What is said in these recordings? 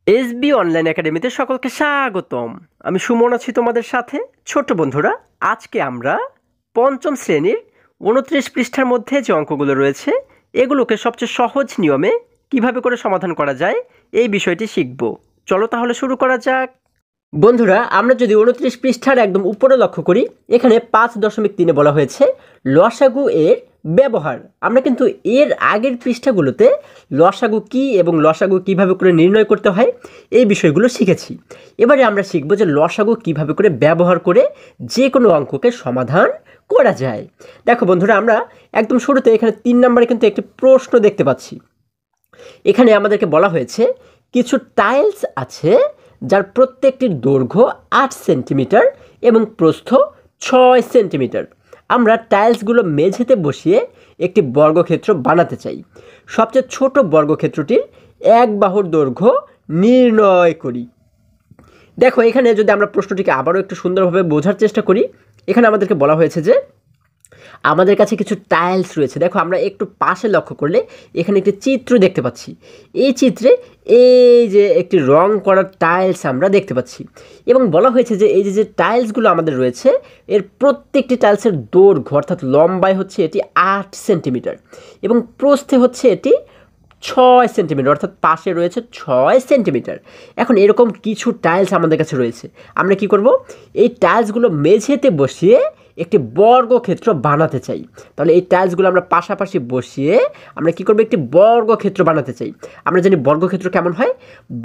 SB online একাডেমিতে সকলকে স্বাগতম। আমি সুমন আছি তোমাদের সাথে। ছোট্ট বন্ধুরা, আজকে আমরা পঞ্চম শ্রেণীর ২৯ পৃষ্ঠার মধ্যে যে অঙ্কগুলো রয়েছে এগুলোকে সবচেয়ে সহজ নিয়মে কিভাবে করে সমাধান করা যায় এই বিষয়টি শিখব। চলো তাহলে শুরু করা যাক। বন্ধুরা, আমরা যদি ২৯ পৃষ্ঠার একদম উপরে লক্ষ্য করি, এখানে ৫.৩-এ বলা হয়েছে লসাগু এর ব্যবহার। আমরা কিন্তু এর আগের পৃষ্ঠাগুলোতে লসাগু কী এবং লসাগু কিভাবে করে নির্ণয় করতে হয় এই বিষয়গুলো শিখেছি। এবারে আমরা শিখব যে লসাগু কিভাবে করে ব্যবহার করে যে কোনো অঙ্ককে সমাধান করা যায়। দেখো বন্ধুরা, আমরা একদম শুরুতে এখানে ৩ নম্বরে কিন্তু একটি প্রশ্ন দেখতে পাচ্ছি। এখানে আমাদেরকে বলা হয়েছে কিছু টাইলস আছে যার প্রত্যেকটির দৈর্ঘ্য ৮ সেন্টিমিটার এবং প্রস্থ ৬ সেন্টিমিটার। আমরা টাইলসগুলো মেঝেতে বসিয়ে একটি বর্গক্ষেত্র বানাতে চাই। সবচেয়ে ছোট বর্গক্ষেত্রটির এক বাহুর দৈর্ঘ্য নির্ণয় করি। দেখো, এখানে যদি আমরা প্রশ্নটিকে আবারও একটু সুন্দরভাবে বোঝার চেষ্টা করি, এখানে আমাদেরকে বলা হয়েছে যে আমাদের কাছে কিছু টাইলস রয়েছে। দেখো, আমরা একটু পাশে লক্ষ্য করলে এখানে একটি চিত্র দেখতে পাচ্ছি। এই চিত্রে এই যে একটি রং করা টাইলস আমরা দেখতে পাচ্ছি এবং বলা হয়েছে যে এই যে টাইলসগুলো আমাদের রয়েছে এর প্রত্যেকটি টাইলসের দৈর্ঘ্য অর্থাৎ লম্বায় হচ্ছে এটি ৮ সেন্টিমিটার এবং প্রস্থে হচ্ছে এটি ৬ সেন্টিমিটার, অর্থাৎ পাশে রয়েছে ৬ সেন্টিমিটার। এখন এরকম কিছু টাইলস আমাদের কাছে রয়েছে। আমরা কি করব? এই টাইলসগুলো মেঝেতে বসিয়ে একটি বর্গক্ষেত্র বানাতে চাই। তাহলে এই টাইলসগুলো আমরা পাশাপাশি বসিয়ে আমরা কি করব? একটি বর্গক্ষেত্র বানাতে চাই। আমরা জানি বর্গক্ষেত্র কেমন হয়?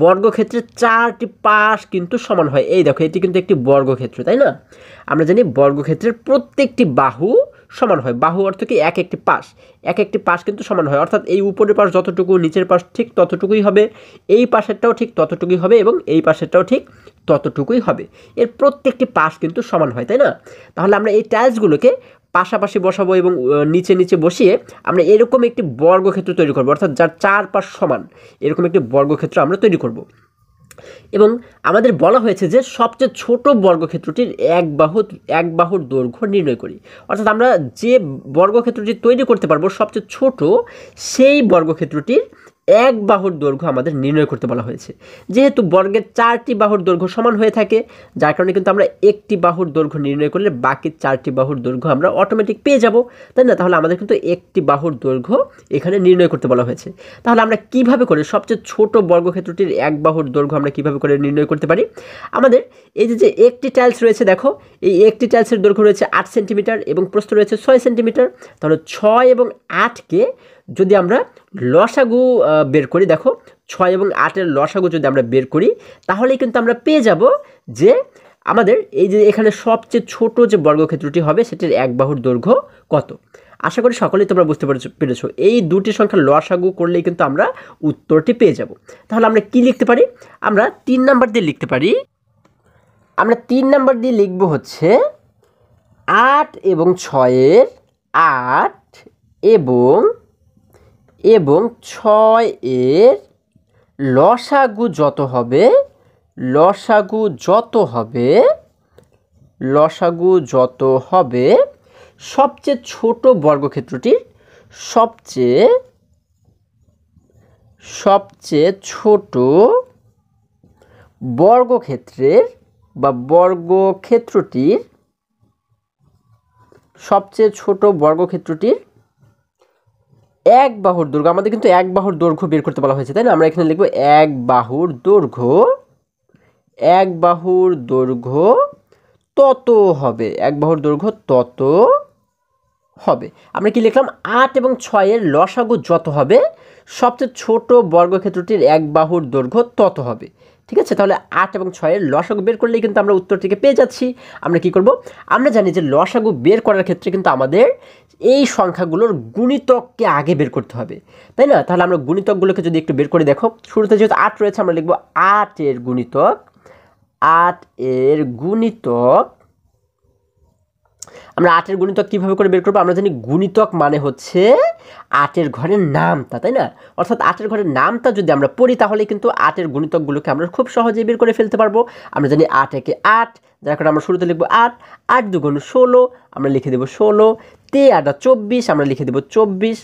বর্গক্ষেত্রের ৪টি পাশ কিন্তু সমান হয়। এই দেখো, এটি কিন্তু একটি বর্গক্ষেত্র, তাই না? আমরা জানি বর্গক্ষেত্রের প্রত্যেকটি বাহু সমান হয়। বাহু অর্থ কি? এক একটি পাশ। এক একটি পাশ কিন্তু সমান হয়, অর্থাৎ এই উপরের পাশ যতটুকু নিচের পাশ ঠিক ততটুকুই হবে, এই পাশেরটাও ঠিক ততটুকুই হবে এবং এই পাশেরটাও ঠিক ততটুকুই হবে। এর প্রত্যেকটি পাশ কিন্তু সমান হয়, তাই না? তাহলে আমরা এই টাইলসগুলোকে পাশাপাশি বসাবো এবং নিচে নিচে বসিয়ে আমরা এরকম একটি বর্গক্ষেত্র তৈরি করবো, অর্থাৎ যার ৪ পাশ সমান এরকম একটি বর্গক্ষেত্র আমরা তৈরি করব। এবং আমাদের বলা হয়েছে যে সবচেয়ে ছোট বর্গক্ষেত্রটির এক বাহুর দৈর্ঘ্য নির্ণয় করি। অর্থাৎ আমরা যে বর্গক্ষেত্রটি তৈরি করতে পারবো সবচেয়ে ছোট, সেই বর্গক্ষেত্রটির এক বাহুর দৈর্ঘ্য আমাদের নির্ণয় করতে বলা হয়েছে। যেহেতু বর্গের ৪টি বাহুর দৈর্ঘ্য সমান হয়ে থাকে, যার কারণে কিন্তু আমরা একটি বাহুর দৈর্ঘ্য নির্ণয় করলে বাকি ৪টি বাহুর দৈর্ঘ্য আমরা অটোমেটিক পেয়ে যাব, তাই না? তাহলে আমাদের কিন্তু একটি বাহুর দৈর্ঘ্য এখানে নির্ণয় করতে বলা হয়েছে। তাহলে আমরা কিভাবে করে সবচেয়ে ছোট বর্গক্ষেত্রটির এক বাহুর দৈর্ঘ্য আমরা কিভাবে করে নির্ণয় করতে পারি? আমাদের এই যে একটি টাইলস রয়েছে, দেখো এই একটি টাইলসের দৈর্ঘ্য রয়েছে ৮ সেন্টিমিটার এবং প্রস্থ রয়েছে ৬ সেন্টিমিটার। তাহলে ৬ এবং 8কে যদি আমরা লসাগু বের করি, দেখো ৬ এবং 8-এর লসাগু যদি আমরা বের করি তাহলেই কিন্তু আমরা পেয়ে যাব যে আমাদের এই যে এখানে সবচেয়ে ছোট যে বর্গক্ষেত্রটি হবে সেটির এক বাহুর দৈর্ঘ্য কত। আশা করি সকলেই তোমরা বুঝতে পেরেছো। এই দুটি সংখ্যার লসাগু করলেই কিন্তু আমরা উত্তরটি পেয়ে যাব। তাহলে আমরা কি লিখতে পারি? আমরা ৩ নাম্বার দিয়ে লিখতে পারি। আমরা ৩ নাম্বার দিয়ে লিখব হচ্ছে ৮ এবং ৬-এর ৮ এবং ৬-এর লসাগু যত হবে সবচেয়ে ছোট বর্গক্ষেত্রটির সবচেয়ে ছোট বর্গক্ষেত্রের বা বর্গক্ষেত্রটির সবচেয়ে ছোট বর্গক্ষেত্রটির এক বাহুর দৈর্ঘ্য। আমাদের কিন্তু এক বাহুর দৈর্ঘ্য বের করতে বলা হয়েছে, তাই না? আমরা এখানে লিখব এক বাহুর দৈর্ঘ্য তত হবে। এক বাহুর দৈর্ঘ্য তত হবে। আমরা কি লিখলাম? ৮ এবং ৬-এর লসাগু যত হবে সবচেয়ে ছোট বর্গক্ষেত্রটির এক বাহুর দৈর্ঘ্য তত হবে। ঠিক আছে? তাহলে ৮ এবং ৬-এর লসাগু বের করলেই কিন্তু আমরা উত্তরটিকে পেয়ে যাচ্ছি। আমরা কি করব? আমরা জানি যে লসাগু বের করার ক্ষেত্রে কিন্তু আমাদের এই সংখ্যাগুলোর গুণিতককে আগে বের করতে হবে, তাই না? তাহলে আমরা গুণিতকগুলোকে যদি একটু বের করে দেখো, শুরুতে যেহেতু ৮ রয়েছে আমরা লিখব ৮-এর গুণিতক। আমরা ৮-এর গুণিতক কীভাবে করে বের করবো? আমরা জানি গুণিতক মানে হচ্ছে ৮-এর ঘরের নামতা, তাই না? অর্থাৎ 8-এর ঘরের নামতা যদি আমরা পড়ি তাহলে কিন্তু 8-এর গুণিতকগুলোকে আমরা খুব সহজেই বের করে ফেলতে পারবো। আমরা জানি ৮ একে ৮, যার কারণে আমরা শুরুতে লিখবো ৮, ৮ দুগুণ ১৬, আমরা লিখে দেবো ১৬, ৩ ৮ ২৪, আমরা লিখে দেবো ২৪,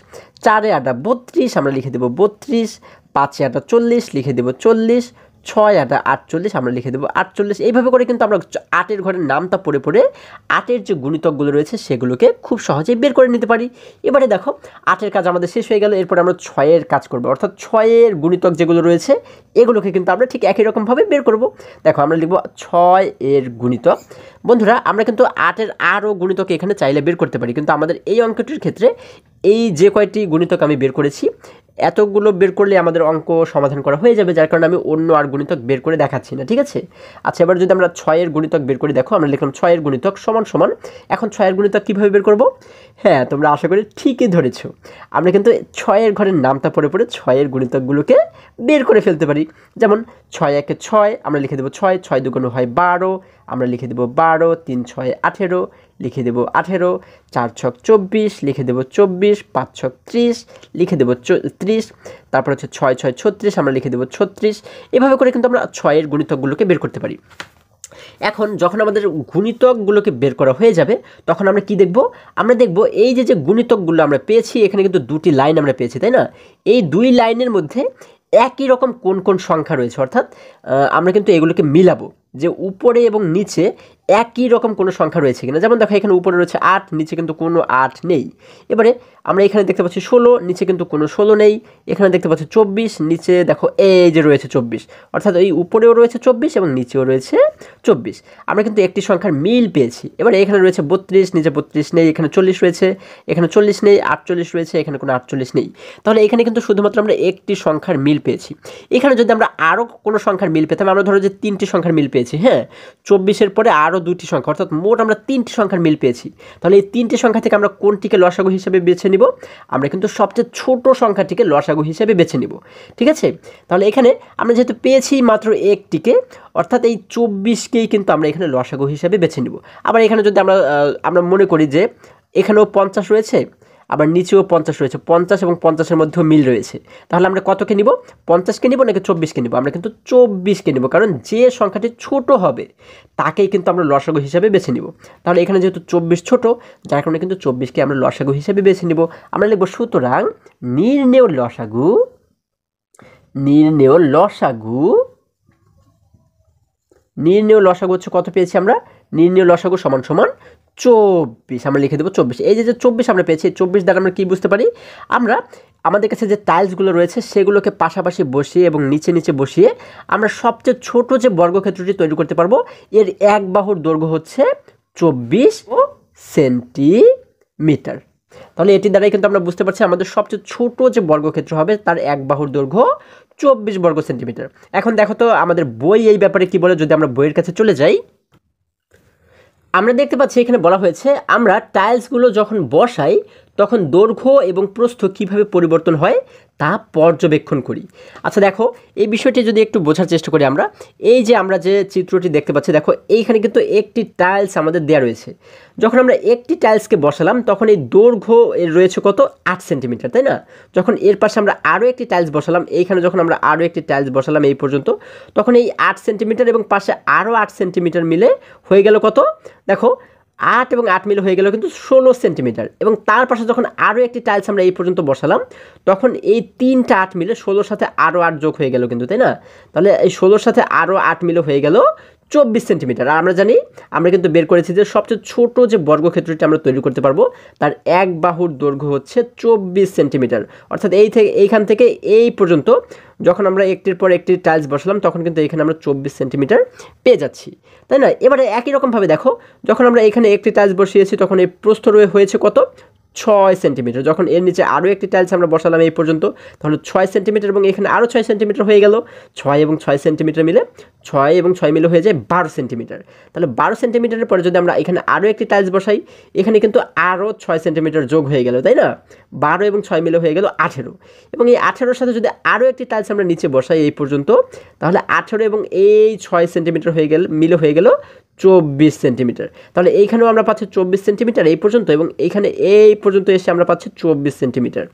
৪ ৮ ৩২, আমরা লিখে দেবো ৩২, ৫ ৮ ৪০, লিখে দেবো ৪০, 6 8 48 আমরা লিখে দেবো 48। এইভাবে করে কিন্তু আমরা 8-এর ঘরের নামটা পড়ে পড়ে 8-এর যে গুণিতকগুলো রয়েছে সেগুলোকে খুব সহজেই বের করে নিতে পারি। এবারে দেখো 8-এর কাজ আমাদের শেষ হয়ে গেল, এরপরে আমরা 6-এর কাজ করবো, অর্থাৎ 6-এর গুণিতক যেগুলো রয়েছে এগুলোকে কিন্তু আমরা ঠিক একই রকমভাবে বের করব। দেখো আমরা লিখব 6-এর গুণিতক। বন্ধুরা আমরা কিন্তু 8-এর আরও গুণিতক এখানে চাইলে বের করতে পারি, কিন্তু আমাদের এই অঙ্কটির ক্ষেত্রে এই যে কয়টি গুণিতক আমি বের করেছি এতগুলো বের করলে আমাদের অঙ্ক সমাধান করা হয়ে যাবে, যার কারণে আমি অন্য আর গুণিতক বের করে দেখাচ্ছি না, ঠিক আছে। আচ্ছা, এবার যদি আমরা 6-এর গুণিতক বের করি, দেখো আমরা লিখলাম 6-এর গুণিতক সমান সমান, এখন 6-এর গুণিতক কীভাবে বের করব? হ্যাঁ, তোমরা আশা করি ঠিকই ধরেছ, আমরা কিন্তু 6-এর ঘরের নামটা পড়ে পড়ে 6-এর গুণিতকগুলোকে বের করে ফেলতে পারি। যেমন 6 1 6 আমরা লিখে দেবো 6, 6 2 হয় 12, আমরা লিখে দেবো 12, 3 6 18 লিখে দেবো 18, 4 6 24 লিখে দেবো 24, 5 6 30 লিখে দেবো 30, তারপর হচ্ছে 6 6 36 আমরা লিখে দেবো 36। এভাবে করে কিন্তু আমরা 6-এর গুণিতকগুলোকে বের করতে পারি। এখন যখন আমাদের গুণিতকগুলোকে বের করা হয়ে যাবে তখন আমরা কি দেখব? আমরা দেখব এই যে গুণিতকগুলো আমরা পেয়েছি, এখানে কিন্তু দুটি লাইন আমরা পেয়েছি, তাই না? এই দুই লাইনের মধ্যে একই রকম কোন কোন সংখ্যা রয়েছে, অর্থাৎ আমরা কিন্তু এগুলোকে মিলাবো যে উপরে এবং নিচে একই রকম কোনো সংখ্যা রয়েছে কিনা। যেমন দেখো এখানে উপরে রয়েছে 8, নিচে কিন্তু কোনো 8 নেই। এবারে আমরা এখানে দেখতে পাচ্ছি 16, নিচে কিন্তু কোনো 16 নেই। এখানে দেখতে পাচ্ছি 24, নিচে দেখো এই যে রয়েছে 24, অর্থাৎ এই উপরেও রয়েছে 24 এবং নিচেও রয়েছে 24। আমরা কিন্তু একটি সংখ্যার মিল পেয়েছি। এবারে এখানে রয়েছে 32, নিচে 32 নেই, এখানে 40 রয়েছে, এখানে 40 নেই, 48 রয়েছে, এখানে কোনো 48 নেই। তাহলে এখানে কিন্তু শুধুমাত্র আমরা একটি সংখ্যার মিল পেয়েছি। এখানে যদি আমরা আরও কোনো সংখ্যার মিল পেতাম, আমরা ধরো যে 3টি সংখ্যার মিল পেয়েছি, হ্যাঁ, 24-এর পরে আরও 2টি সংখ্যা, অর্থাৎ মোট আমরা 3টি সংখ্যার মিল পেয়েছি। তাহলে এই 3টি সংখ্যা থেকে আমরা কোনটিকে লসাগু হিসেবে বেছে নিব? আমরা কিন্তু সবচেয়ে ছোট সংখ্যাটিকে লসাগু হিসেবে বেছে নিব, ঠিক আছে। তাহলে এখানে আমরা যেহেতু পেয়েছি মাত্র একটিকে, অর্থাৎ এই 24কেই কিন্তু আমরা এখানে লসাগু হিসেবে বেছে নিব। আবার এখানে যদি আমরা মনে করি যে এখানেও 50 রয়েছে, আবার নিচেও 50 রয়েছে, 50 এবং 50-এর মধ্যেও মিল রয়েছে, তাহলে আমরা কতকে নিব? 50কে নিব নাকি 24কে নিব? আমরা কিন্তু 24কে নিব, কারণ যে সংখ্যাটি ছোট হবে তাকেই কিন্তু আমরা লসাগু হিসাবে বেছে নিব। তাহলে এখানে যেহেতু 24 ছোট, যার কারণে কিন্তু 24কে আমরা লসাগু হিসাবে বেছে নিব। আমরা লিখব সুতরাং নির্ণেয় লসাগু, নির্ণেয় লসাগু, নির্ণেয় লসাগু হচ্ছে কত পেয়েছি আমরা? নির্ণেয় লসাগু সমান সমান 24, আমরা লিখে দেবো 24। এই যে 24 আমরা পেয়েছি, 24 দ্বারা আমরা কী বুঝতে পারি? আমরা আমাদের কাছে যে টাইলসগুলো রয়েছে সেগুলোকে পাশাপাশি বসিয়ে এবং নিচে নিচে বসিয়ে আমরা সবচেয়ে ছোট যে বর্গক্ষেত্রটি তৈরি করতে পারবো, এর এক বাহুর দৈর্ঘ্য হচ্ছে 24 সেন্টিমিটার। তাহলে এটি দ্বারাই কিন্তু আমরা বুঝতে পারছি আমাদের সবচেয়ে ছোট যে বর্গক্ষেত্র হবে তার এক বাহুর দৈর্ঘ্য 24 বর্গ সেন্টিমিটার। এখন দেখো তো আমাদের বই এই ব্যাপারে কি বলে, যদি আমরা বইয়ের কাছে চলে যাই, আমরা দেখতে পাচ্ছি এখানে বলা হয়েছে আমরা টাইলসগুলো যখন বসাই তখন দৈর্ঘ্য এবং প্রস্থ কীভাবে পরিবর্তন হয় তা পর্যবেক্ষণ করি। আচ্ছা দেখো, এই বিষয়টি যদি একটু বোঝার চেষ্টা করি, আমরা এই যে আমরা যে চিত্রটি দেখতে পাচ্ছি, দেখো এইখানে কিন্তু একটি টাইলস আমাদের দেওয়া রয়েছে। যখন আমরা একটি টাইলসকে বসালাম তখন এই দৈর্ঘ্য এর রয়েছে কত? 8 সেন্টিমিটার, তাই না? যখন এর পাশে আমরা আরও একটি টাইলস বসালাম, এইখানে যখন আমরা আরও একটি টাইলস বসালাম এই পর্যন্ত, তখন এই 8 সেন্টিমিটার এবং পাশে আরও 8 সেন্টিমিটার মিলে হয়ে গেল কত? দেখো 8 এবং 8 মিলে হয়ে গেল কিন্তু 16 সেন্টিমিটার। এবং তার পাশে যখন আরও একটি টাইলস আমরা এই পর্যন্ত বসালাম তখন এই 3টা 8 মিলে 16-র সাথে আরও 8 যোগ হয়ে গেল কিন্তু, তাই না? তাহলে এই 16-র সাথে আরও 8 মিলে হয়ে গেল 24 সেন্টিমিটার। আর আমরা জানি, আমরা কিন্তু বের করেছি যে সবচেয়ে ছোট যে বর্গক্ষেত্রটি আমরা তৈরি করতে পারবো তার এক বাহুর দৈর্ঘ্য হচ্ছে 24 সেন্টিমিটার। অর্থাৎ এইখান থেকে এই পর্যন্ত যখন আমরা একটির পর একটি টাইলস বসালাম তখন কিন্তু এখানে আমরা 24 সেন্টিমিটার পেয়ে যাচ্ছি, তাই না? এবারে একই রকমভাবে দেখো, যখন আমরা এখানে একটি টাইলস বসিয়েছি তখন এই প্রস্থ হয়েছে কত? 6 সেন্টিমিটার। যখন এর নিচে আরও একটি টাইলস আমরা বসালাম এই পর্যন্ত, তাহলে 6 সেন্টিমিটার এবং এখানে আরও 6 সেন্টিমিটার হয়ে গেল। 6 এবং 6 সেন্টিমিটার মিলে 6 এবং 6 মিলে হয়ে যায় 12 সেন্টিমিটার। তাহলে 12 সেন্টিমিটারের পরে যদি আমরা এখানে আরও একটি টাইলস বসাই, এখানে কিন্তু আরও 6 সেন্টিমিটার যোগ হয়ে গেল, তাই না? 12 এবং 6 মিলে হয়ে গেল 18। এবং এই 18-র সাথে যদি আরও একটি টাইলস আমরা নিচে বসাই এই পর্যন্ত, তাহলে 18 এবং এই 6 সেন্টিমিটার মিলে হয়ে গেল 24 সেন্টিমিটার। তাহলে এইখানেও আমরা পাচ্ছি 24 সেন্টিমিটার এই পর্যন্ত, এবং এইখানে এই পর্যন্ত এসে আমরা পাচ্ছি 24 সেন্টিমিটার।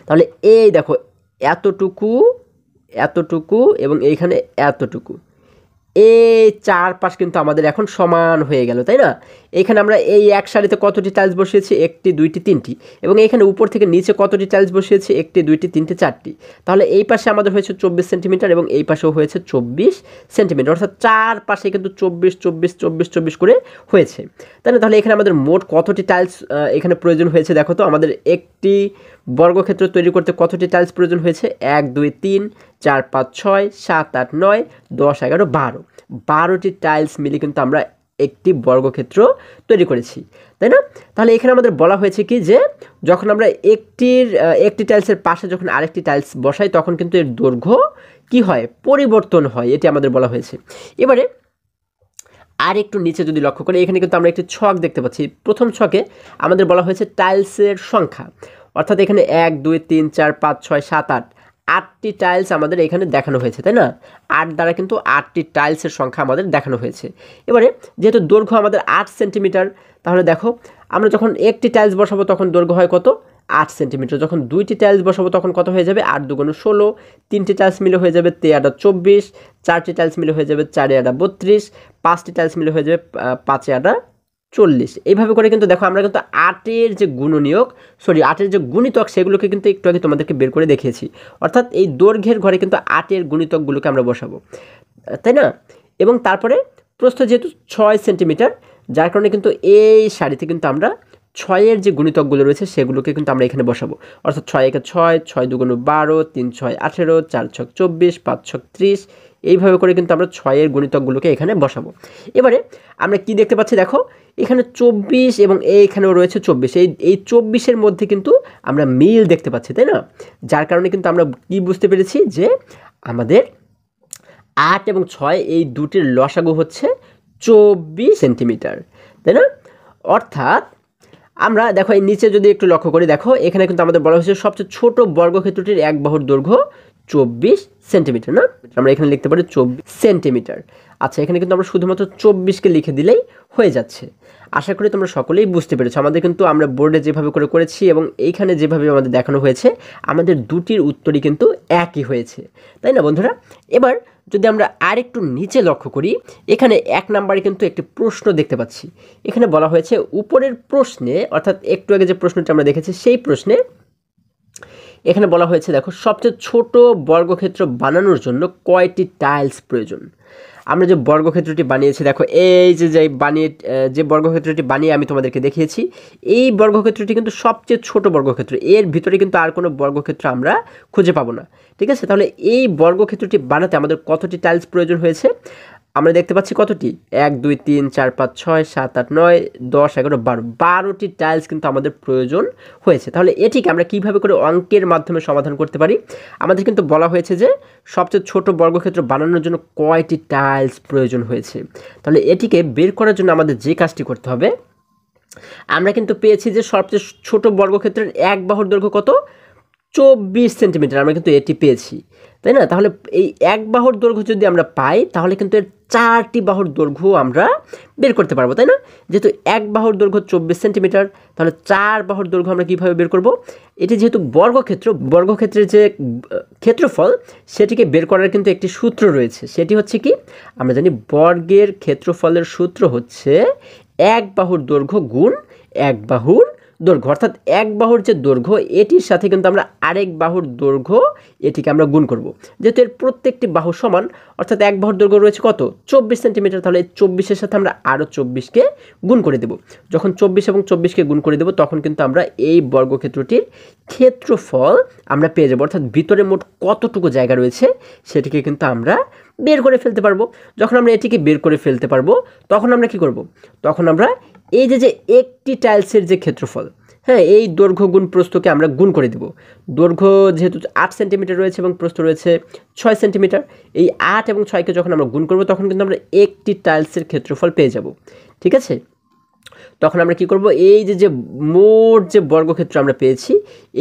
তাহলে এই দেখো এতটুকু, এতটুকু এবং এইখানে এতটুকু, এই চারপাশ কিন্তু আমাদের এখন সমান হয়ে গেল, তাই না? এখানে আমরা এই এক সারিতে কতটি টাইলস বসিয়েছি? 1টি 2টি 3টি। এবং এখানে উপর থেকে নিচে কতটি টাইলস বসিয়েছি? 1টি 2টি 3টি 4টি। তাহলে এই পাশে আমাদের হয়েছে 24 সেন্টিমিটার এবং এই পাশেও হয়েছে 24 সেন্টিমিটার, অর্থাৎ চারপাশে কিন্তু 24 24 24 24 করে হয়েছে, তাই না? তাহলে এখানে আমাদের মোট কতটি টাইলস এখানে প্রয়োজন হয়েছে দেখো তো। আমাদের একটি বর্গক্ষেত্র তৈরি করতে কতটি টাইলস প্রয়োজন হয়েছে? 1 2 3 4 5 6 7 8 9 10 11 12। 12টি টাইলস মিলে কিন্তু আমরা একটি বর্গক্ষেত্র তৈরি করেছি, তাই না? তাহলে এখানে আমাদের বলা হয়েছে কি যে যখন আমরা একটি টাইলসের পাশে যখন আরেকটি টাইলস বসাই তখন কিন্তু এর দৈর্ঘ্য কি হয়? পরিবর্তন হয়, এটি আমাদের বলা হয়েছে। এবারে আর একটু নিচে যদি লক্ষ্য করি, এখানে কিন্তু আমরা একটি ছক দেখতে পাচ্ছি। প্রথম ছকে আমাদের বলা হয়েছে টাইলসের সংখ্যা, অর্থাৎ এখানে 1 2 3 4 5 6 7 8 8টি টাইলস আমাদের এখানে দেখানো হয়েছে, তাই না? 8 দ্বারা কিন্তু 8টি টাইলসের সংখ্যা আমাদের দেখানো হয়েছে। এবারে যেহেতু দৈর্ঘ্য আমাদের 8 সেন্টিমিটার, তাহলে দেখো আমরা যখন একটি টাইলস বসাবো তখন দৈর্ঘ্য হয় কত? 8 সেন্টিমিটার। যখন 2টি টাইলস বসাবো তখন কত হয়ে যাবে? 8 2 16। 3টি টাইলস মিলে হয়ে যাবে 13 24। 4টি টাইলস মিলে হয়ে যাবে 4 32। 5টি টাইলস মিলে হয়ে যাবে 5 40। এইভাবে করে কিন্তু দেখো আমরা কিন্তু 8-এর যে গুণনীয়ক, 8-এর যে গুণিতক সেগুলোকে কিন্তু একটু আগে তোমাদেরকে বের করে দেখিয়েছি। অর্থাৎ এই দৈর্ঘ্যের ঘরে কিন্তু 8-এর গুণিতকগুলোকে আমরা বসাবো, তাই না? এবং তারপরে প্রস্থ যেহেতু 6 সেন্টিমিটার, যার কারণে কিন্তু এই সারিতে কিন্তু আমরা 6-এর যে গুণিতকগুলো রয়েছে সেগুলোকে কিন্তু আমরা এখানে বসাবো। অর্থাৎ 6 1 6, 6 2 12, 3 6 18, 4 6 24, 5 6 30। এইভাবে করে কিন্তু আমরা 6-এর গুণিতকগুলোকে এখানে বসাবো। এবারে আমরা কি দেখতে পাচ্ছি দেখো, এখানে 24 এবং এইখানেও রয়েছে 24। এই 24-এর মধ্যে কিন্তু আমরা মিল দেখতে পাচ্ছি, তাই না? যার কারণে কিন্তু আমরা কি বুঝতে পেরেছি যে আমাদের 8 এবং 6 এই দুটির লসাগু হচ্ছে 24 সেন্টিমিটার, তাই না? অর্থাৎ আমরা দেখো এই নিচে যদি একটু লক্ষ্য করি, দেখো এখানে কিন্তু আমাদের বলা হয়েছে সবচেয়ে ছোট বর্গক্ষেত্রটির এক বাহুর দৈর্ঘ্য 24 সেন্টিমিটার, না? আমরা এখানে লিখতে পারি 24 সেন্টিমিটার। আচ্ছা, এখানে কিন্তু আমরা শুধুমাত্র 24কে লিখে দিলেই হয়ে যাচ্ছে। আশা করি তোমরা সকলেই বুঝতে পেরেছো। আমাদের কিন্তু আমরা বোর্ডে যেভাবে করে করেছি এবং এইখানে যেভাবে আমাদের দেখানো হয়েছে আমাদের দুটির উত্তরই কিন্তু একই হয়েছে, তাই না বন্ধুরা? এবার যদি আমরা আরেকটু নিচে লক্ষ্য করি, এখানে 1 নম্বরে কিন্তু একটি প্রশ্ন দেখতে পাচ্ছি। এখানে বলা হয়েছে উপরের প্রশ্নে, অর্থাৎ একটু আগে যে প্রশ্নটি আমরা দেখেছি সেই প্রশ্নে এখানে বলা হয়েছে দেখো সবচেয়ে ছোট বর্গক্ষেত্র বানানোর জন্য কয়টি টাইলস প্রয়োজন? আমরা যে বর্গক্ষেত্রটি বানিয়েছি দেখো, এই যে বর্গক্ষেত্রটি বানিয়ে আমি তোমাদেরকে দেখিয়েছি, এই বর্গক্ষেত্রটি কিন্তু সবচেয়ে ছোট বর্গক্ষেত্র। এর ভিতরে কিন্তু আর কোনো বর্গক্ষেত্র আমরা খুঁজে পাবো না, ঠিক আছে? তাহলে এই বর্গক্ষেত্রটি বানাতে আমাদের কতটি টাইলস প্রয়োজন হয়েছে? আমরা দেখতে পাচ্ছি কতটি? 1 2 3 4 5 6 7 8 9 10 11 12। 12টি টাইলস কিন্তু আমাদের প্রয়োজন হয়েছে। তাহলে এটিকে আমরা কিভাবে করে অঙ্কের মাধ্যমে সমাধান করতে পারি? আমাদের কিন্তু বলা হয়েছে যে সবচেয়ে ছোট বর্গক্ষেত্র বানানোর জন্য কয়টি টাইলস প্রয়োজন হয়েছে। তাহলে এটিকে বের করার জন্য আমাদের যে কাজটি করতে হবে, আমরা কিন্তু পেয়েছি যে সবচেয়ে ছোট বর্গক্ষেত্রের এক বাহুর দৈর্ঘ্য কত? 24 সেন্টিমিটার। আমরা কিন্তু এটি পেয়েছি, তাই না? তাহলে এই এক বাহুর দৈর্ঘ্য যদি আমরা পাই তাহলে কিন্তু এর 4টি বাহুর দৈর্ঘ্য আমরা বের করতে পারবো, তাই না? যেহেতু এক বাহুর দৈর্ঘ্য 24 সেন্টিমিটার, তাহলে 4 বাহুর দৈর্ঘ্য আমরা কীভাবে বের করব? এটি যেহেতু বর্গক্ষেত্রের যে ক্ষেত্রফল সেটিকে বের করার কিন্তু একটি সূত্র রয়েছে। সেটি হচ্ছে কি? আমরা জানি বর্গের ক্ষেত্রফলের সূত্র হচ্ছে এক বাহুর দৈর্ঘ্য গুণ এক বাহুর দৈর্ঘ্য। অর্থাৎ এক বাহুর যে দৈর্ঘ্য এটির সাথে কিন্তু আমরা আরেক বাহুর দৈর্ঘ্য এটিকে আমরা গুণ করব। যেহেতু এর প্রত্যেকটি বাহু সমান, অর্থাৎ এক বাহুর দৈর্ঘ্য রয়েছে কত? 24 সেন্টিমিটার। তাহলে এই 24-এর সাথে আমরা আরও 24কে গুণ করে দেব। যখন 24 এবং 24কে গুণ করে দেব তখন কিন্তু আমরা এই বর্গক্ষেত্রটির ক্ষেত্রফল আমরা পেয়ে যাব। অর্থাৎ ভিতরে মোট কতটুকু জায়গা রয়েছে সেটিকে কিন্তু আমরা বের করে ফেলতে পারবো। যখন আমরা এটিকে বের করে ফেলতে পারবো তখন আমরা কি করব? তখন আমরা এই যে একটি টাইলসের যে ক্ষেত্রফল, হ্যাঁ, এই দৈর্ঘ্য গুণ প্রস্থকে আমরা গুণ করে দেব। দৈর্ঘ্য যেহেতু 8 সেন্টিমিটার রয়েছে এবং প্রস্থ রয়েছে 6 সেন্টিমিটার, এই 8 এবং 6কে যখন আমরা গুণ করব তখন কিন্তু আমরা একটি টাইলসের ক্ষেত্রফল পেয়ে যাব, ঠিক আছে? তখন আমরা কি করব? এই যে মোট যে বর্গক্ষেত্র আমরা পেয়েছি,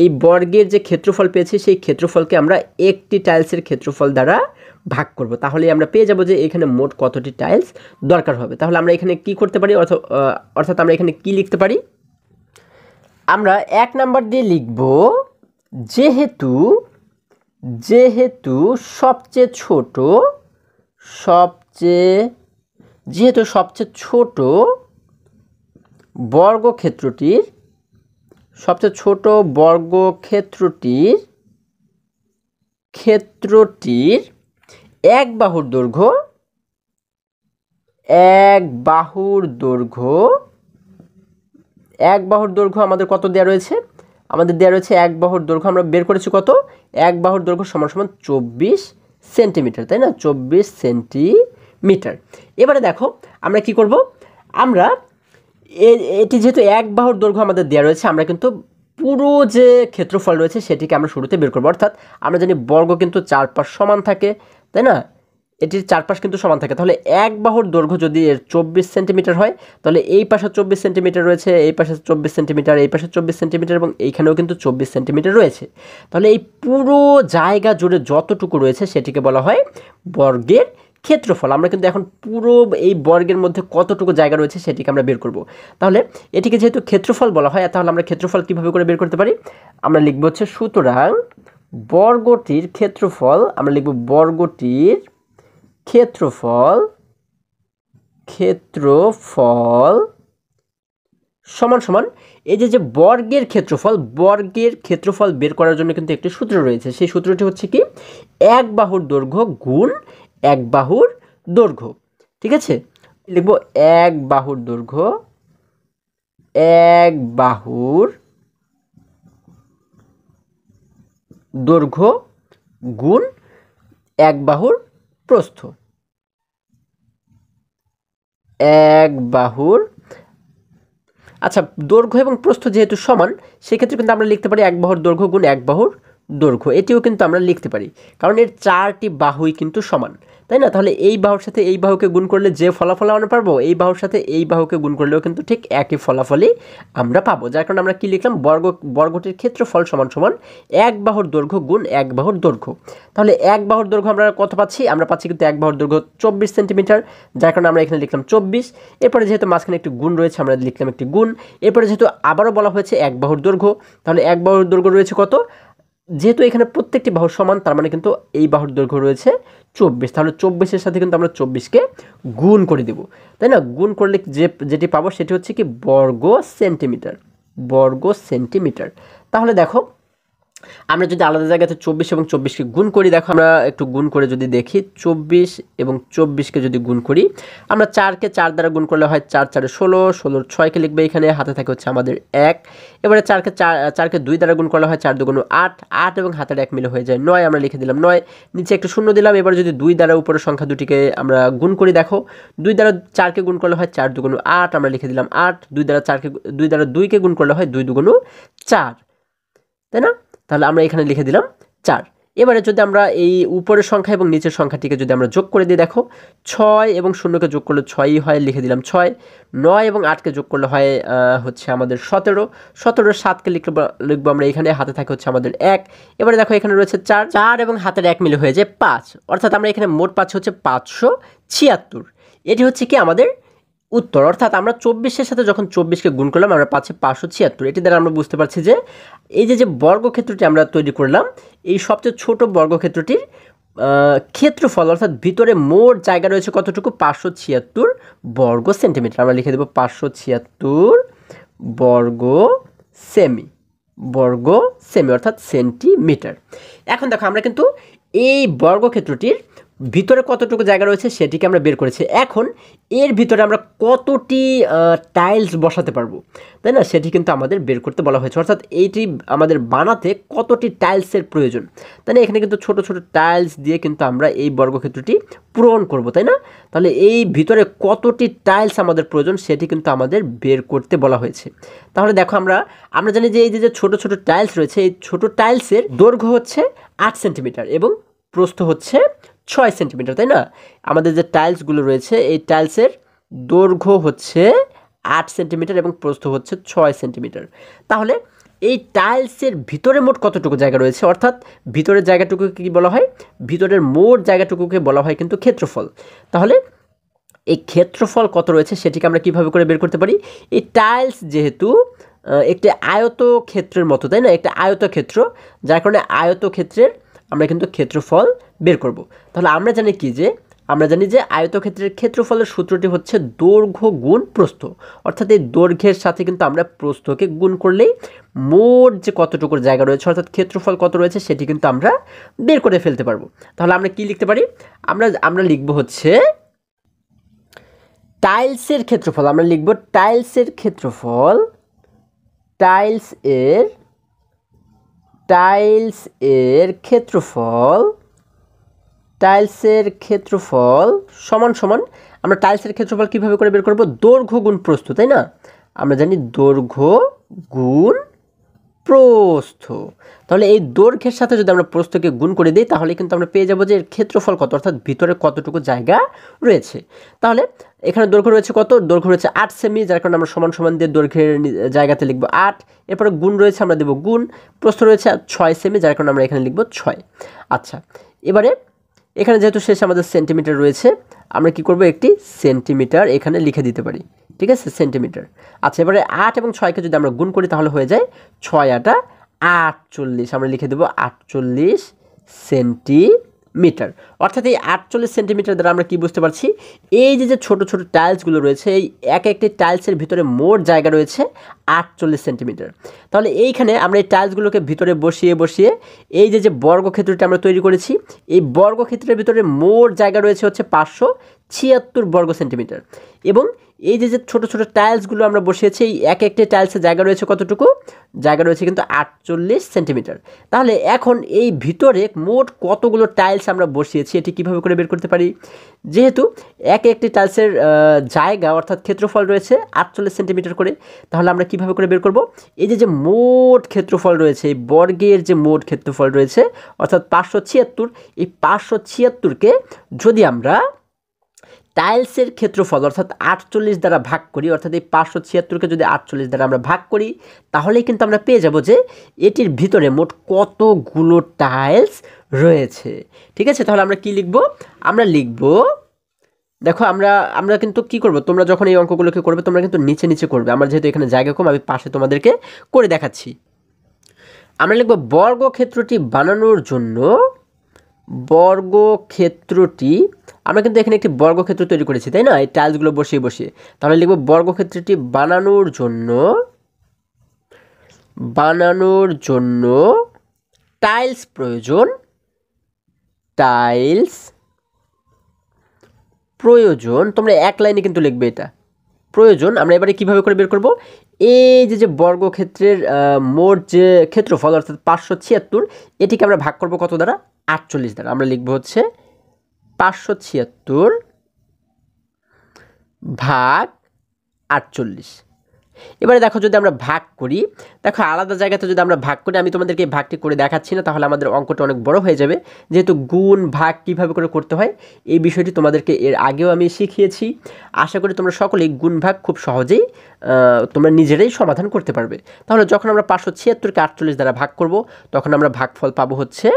এই বর্গের যে ক্ষেত্রফল পেয়েছি সেই ক্ষেত্রফলকে আমরা একটি টাইলসের ক্ষেত্রফল দ্বারা ভাগ করব। তাহলেই আমরা পেয়ে যাব যে এখানে মোট কতটি টাইলস দরকার হবে। তাহলে আমরা এখানে কি করতে পারি? অর্থাৎ আমরা এখানে কি লিখতে পারি? আমরা 1 নাম্বার দিয়ে লিখব যেহেতু সবচেয়ে যেহেতু সবচেয়ে ছোট বর্গক্ষেত্রটির ক্ষেত্রটির এক বাহুর দৈর্ঘ্য আমাদের কত দেওয়া রয়েছে? আমাদের দেওয়া রয়েছে এক বাহুর দৈর্ঘ্য আমরা বের করেছি কত? এক বাহুর দৈর্ঘ্য সমান সমান 24 সেন্টিমিটার, তাই না? 24 সেন্টিমিটার। এবারে দেখো আমরা কি করব, আমরা এটি যেহেতু এক বাহুর দৈর্ঘ্য আমাদের দেওয়া রয়েছে, আমরা কিন্তু পুরো যে ক্ষেত্রফল রয়েছে সেটিকে আমরা শুরুতে বের করবো। অর্থাৎ আমরা জানি বর্গ কিন্তু চারপাশ সমান থাকে, তাই না? এটির চারপাশ কিন্তু সমান থাকে। তাহলে এক বাহুর দৈর্ঘ্য যদি এর 24 সেন্টিমিটার হয়, তাহলে এই পাশে 24 সেন্টিমিটার রয়েছে, এই পাশে 24 সেন্টিমিটার, এই পাশে 24 সেন্টিমিটার এবং এইখানেও কিন্তু 24 সেন্টিমিটার রয়েছে। তাহলে এই পুরো জায়গা জুড়ে যতটুকু রয়েছে সেটিকে বলা হয় বর্গের ক্ষেত্রফল। আমরা কিন্তু এখন পুরো এই বর্গের মধ্যে কতটুকু জায়গা রয়েছে সেটিকে আমরা বের করব। তাহলে এটিকে যেহেতু ক্ষেত্রফল বলা হয়, তাহলে আমরা ক্ষেত্রফল কীভাবে করে বের করতে পারি? আমরা লিখব হচ্ছে সুতরাং বর্গটির ক্ষেত্রফল, আমরা লিখব বর্গটির ক্ষেত্রফল সমান সমান এই যে বর্গের ক্ষেত্রফল বের করার জন্য কিন্তু একটি সূত্র রয়েছে। সেই সূত্রটি হচ্ছে কি? এক বাহুর দৈর্ঘ্য গুণ এক বাহুর দৈর্ঘ্য। ঠিক আছে, লিখব এক বাহুর দৈর্ঘ্য গুণ এক বাহুর প্রস্থ। আচ্ছা, দৈর্ঘ্য এবং প্রস্থ যেহেতু সমান, সেক্ষেত্রে কিন্তু আমরা লিখতে পারি এক বাহুর দৈর্ঘ্য গুণ এক বাহুর দৈর্ঘ্য। এটিও কিন্তু আমরা লিখতে পারি, কারণ এর চারটি বাহুই কিন্তু সমান, তাই না? তাহলে এই বাহুর সাথে এই বাহুকে গুণ করলে যে ফলাফল আমরা পাবো, এই বাহুর সাথে এই বাহুকে গুণ করলেও কিন্তু ঠিক একই ফলাফলই আমরা পাবো। যার কারণে আমরা কি লিখলাম? বর্গটির ক্ষেত্রফল সমান সমান এক বাহুর দৈর্ঘ্য গুণ এক বাহুর দৈর্ঘ্য। তাহলে এক বাহুর দৈর্ঘ্য আমরা কত পাচ্ছি? আমরা পাচ্ছি কিন্তু এক বাহুর দৈর্ঘ্য 24 সেন্টিমিটার, যার কারণে আমরা এখানে লিখলাম 24। এরপরে যেহেতু মাঝখানে একটি গুণ রয়েছে, আমরা লিখলাম একটি গুণ। এরপরে যেহেতু আবারও বলা হয়েছে এক বাহুর দৈর্ঘ্য, তাহলে এক বাহুর দৈর্ঘ্য রয়েছে কত? যেহেতু এখানে প্রত্যেকটি বাহু সমান, তার মানে কিন্তু এই বাহুর দৈর্ঘ্য রয়েছে 24। তাহলে 24-এর সাথে কিন্তু আমরা 24-কে গুণ করে দেব, তাই না? গুণ করলে যেটি পাবো সেটি হচ্ছে কি? বর্গ সেন্টিমিটার। তাহলে দেখো আমরা যদি আলাদা জায়গাতে 24 এবং 24-কে গুণ করি, দেখো আমরা একটু গুণ করে যদি দেখি, 24 এবং 24-কে যদি গুণ করি, আমরা 4-কে 4 দ্বারা গুণ করলে হয় 4 4 16, 16 6-কে লিখবে এখানে, হাতে থাকে হচ্ছে আমাদের 1। এবারে 4-কে 2 দ্বারা গুণ করলে হয় 4 2 8, 8 এবং হাতের 1 মিলে হয়ে যায় 9, আমরা লিখে দিলাম 9, নিচে একটু শূন্য দিলাম। এবার যদি 2 দ্বারা উপরের সংখ্যা দুটিকে আমরা গুণ করি, দেখো 2 দ্বারা 4-কে গুণ করলে হয় 4 2 8, আমরা লিখে দিলাম 8, 2 দ্বারা 2-কে গুণ করলে হয় 2 2 4, তাই না? তাহলে আমরা এখানে লিখে দিলাম 4। এবারে যদি আমরা এই উপরের সংখ্যা এবং নিচের সংখ্যাটিকে যদি আমরা যোগ করে দিই, দেখো 6 এবং 0-কে যোগ করলে 6ই হয়, লিখে দিলাম 6। 9 এবং 8-কে যোগ করলে হয় হচ্ছে আমাদের 17। 17-এর 7-কে লিখবো আমরা এখানে, হাতে থাকে হচ্ছে আমাদের 1। এবারে দেখো এখানে রয়েছে 4 এবং হাতের 1 মিলে হয়ে যায় 5, অর্থাৎ আমরা এখানে মোট পাচ্ছি হচ্ছে 576। এটি হচ্ছে কি আমাদের উত্তর। অর্থাৎ আমরা 24-এর সাথে যখন 24-কে গুণ করলাম, আমরা পাচ্ছি 576। এটি দ্বারা আমরা বুঝতে পারছি যে এই যে বর্গক্ষেত্রটি আমরা তৈরি করলাম, এই সবচেয়ে ছোট বর্গক্ষেত্রটির ক্ষেত্রফল, অর্থাৎ ভিতরে মোট জায়গা রয়েছে কতটুকু? 576 বর্গ সেন্টিমিটার। আমরা লিখে দেবো 576 বর্গ সেমি, অর্থাৎ সেন্টিমিটার। এখন দেখো আমরা কিন্তু এই বর্গক্ষেত্রটির ভিতরে কতটুকু জায়গা রয়েছে সেটিকে আমরা বের করেছি। এখন এর ভিতরে আমরা কতটি টাইলস বসাতে পারবো, তাই না? সেটি কিন্তু আমাদের বের করতে বলা হয়েছে। অর্থাৎ এইটি আমাদের বানাতে কতটি টাইলসের প্রয়োজন, তাই না? এখানে কিন্তু ছোট ছোট টাইলস দিয়ে কিন্তু আমরা এই বর্গক্ষেত্রটি পূরণ করব, তাই না? তাহলে এই ভিতরে কতটি টাইলস আমাদের প্রয়োজন সেটি কিন্তু আমাদের বের করতে বলা হয়েছে। তাহলে দেখো আমরা জানি যে এই যে ছোট ছোট টাইলস রয়েছে, এই ছোট টাইলসের দৈর্ঘ্য হচ্ছে 8 সেন্টিমিটার এবং প্রস্থ হচ্ছে 6 সেন্টিমিটার, তাই না? আমাদের যে টাইলসগুলো রয়েছে, এই টাইলসের দৈর্ঘ্য হচ্ছে 8 সেন্টিমিটার এবং প্রস্থ হচ্ছে 6 সেন্টিমিটার। তাহলে এই টাইলসের ভিতরে মোট কতটুকু জায়গা রয়েছে? অর্থাৎ ভিতরের জায়গাটুকুকে কি বলা হয়? ভিতরের মোট জায়গাটুকুকে বলা হয় কিন্তু ক্ষেত্রফল। তাহলে এই ক্ষেত্রফল কত রয়েছে সেটিকে আমরা কিভাবে করে বের করতে পারি? এই টাইলস যেহেতু একটি আয়তক্ষেত্রের মতো, তাই না? একটা আয়তক্ষেত্র, যার কারণে আয়তক্ষেত্রের আমরা কিন্তু ক্ষেত্রফল বের করব। তাহলে আমরা জানি কি যে আমরা জানি যে আয়তক্ষেত্রের ক্ষেত্রফলের সূত্রটি হচ্ছে দৈর্ঘ্য গুণ প্রস্থ, অর্থাৎ এই দৈর্ঘ্যের সাথে কিন্তু আমরা প্রস্থকে গুণ করলেই মোট যে কতটুকু জায়গা রয়েছে অর্থাৎ ক্ষেত্রফল কত রয়েছে সেটি কিন্তু আমরা বের করে ফেলতে পারবো। তাহলে আমরা কি লিখতে পারি? আমরা লিখব হচ্ছে টাইলসের ক্ষেত্রফল। আমরা লিখব টাইলসের ক্ষেত্রফল, টাইলস এর ক্ষেত্রফল সমান সমান আমরা টাইলসের ক্ষেত্রফল কিভাবে করে বের করব? দৈর্ঘ্য গুণ প্রস্থ, তাই না? আমরা জানি দৈর্ঘ্য গুণ প্রস্থ। তাহলে এই দৈর্ঘ্যের সাথে যদি আমরা প্রস্থকে গুণ করে দিই তাহলে কিন্তু আমরা পেয়ে যাব যে এর ক্ষেত্রফল কত, অর্থাৎ ভিতরে কতটুকু জায়গা রয়েছে। তাহলে এখানে দৈর্ঘ্য রয়েছে কত? দৈর্ঘ্য রয়েছে 8 সেমি, যার কারণে আমরা সমান সমান দিয়ে দৈর্ঘ্যের জায়গাতে লিখব 8। এরপরে গুণ রয়েছে, আমরা দেব গুণ। প্রস্থ রয়েছে 6 সেমি, যার কারণে আমরা এখানে লিখব 6। আচ্ছা, এবারে এখানে যেহেতু শেষে আমাদের সেন্টিমিটার রয়েছে, আমরা কি করব? একটি সেন্টিমিটার এখানে লিখে দিতে পারি, ঠিক আছে? সেন্টিমিটার। আচ্ছা, এবারে 8 এবং 6কে যদি আমরা গুণ করি তাহলে হয়ে যায় 6 8 48। আমরা লিখে দেব 48 সেন্টিমিটার। অর্থাৎ এই 48 সেন্টিমিটার দ্বারা আমরা কি বুঝতে পারছি? এই যে ছোট ছোট টাইলসগুলো রয়েছে, এই একটি টাইলসের ভিতরে মোট জায়গা রয়েছে 48 সেন্টিমিটার। তাহলে এইখানে আমরা এই টাইলসগুলোকে ভিতরে বসিয়ে এই যে বর্গক্ষেত্রটি আমরা তৈরি করেছি, এই বর্গক্ষেত্রের ভিতরে মোট জায়গা রয়েছে হচ্ছে 576 বর্গ সেন্টিমিটার। এবং এই যে ছোট ছোট টাইলসগুলো আমরা বসিয়েছি, এই একটি টাইলসের জায়গা রয়েছে কতটুকু? জায়গা রয়েছে কিন্তু 48 সেন্টিমিটার। তাহলে এখন এই ভিতরে মোট কতগুলো টাইলস আমরা বসিয়েছি এটি কিভাবে করে বের করতে পারি? যেহেতু একটি টাইলসের জায়গা অর্থাৎ ক্ষেত্রফল রয়েছে 48 সেন্টিমিটার করে, তাহলে আমরা কিভাবে করে বের করব? এই যে মোট ক্ষেত্রফল রয়েছে, এই বর্গের যে মোট ক্ষেত্রফল রয়েছে অর্থাৎ 576, এই 576কে যদি আমরা টাইলসের ক্ষেত্রফল অর্থাৎ 48 দ্বারা ভাগ করি, অর্থাৎ এই 576কে যদি 48 দ্বারা আমরা ভাগ করি তাহলেই কিন্তু আমরা পেয়ে যাব যে এটির ভিতরে মোট কতগুলো টাইলস রয়েছে। ঠিক আছে, তাহলে আমরা কি লিখব? আমরা লিখব, দেখো আমরা কিন্তু কি করব, তোমরা যখন এই অঙ্কগুলোকে করবে তোমরা কিন্তু নিচে নিচে করবে। আমার যেহেতু এখানে জায়গা কম, আমি পাশে তোমাদেরকে করে দেখাচ্ছি। আমরা লিখব বর্গক্ষেত্রটি বানানোর জন্য, বর্গক্ষেত্রটি, আমরা কিন্তু এখানে একটি বর্গক্ষেত্র তৈরি করেছি, তাই না? এই টাইলসগুলো বসিয়ে তাহলে লিখব বর্গক্ষেত্রটি বানানোর জন্য টাইলস প্রয়োজন, তোমরা এক লাইনে কিন্তু লিখবে এটা প্রয়োজন। আমরা এবারে কিভাবে করে বের করব? এই যে বর্গক্ষেত্রের মোট যে ক্ষেত্রফল অর্থাৎ 576, এটিকে আমরা ভাগ করব কত দ্বারা? 48 দ্বারা। আমরা লিখব হচ্ছে 576 ভাগ 48। এবারে দেখো যদি আমরা ভাগ করি, দেখো আলাদা জায়গাতে যদি আমরা ভাগ করি, আমি তোমাদেরকে এই ভাগটি করে দেখাচ্ছি না, তাহলে আমাদের অঙ্কটা অনেক বড় হয়ে যাবে। যেহেতু গুণ ভাগ কিভাবে করে করতে হয় এই বিষয়টি তোমাদেরকে এর আগেও আমি শিখিয়েছি। আশা করি তোমরা সকলেই গুণ ভাগ খুব সহজেই তোমরা নিজেরাই সমাধান করতে পারবে। তাহলে যখন আমরা 576কে 48 দ্বারা ভাগ করব তখন আমরা ভাগফল পাবো হচ্ছে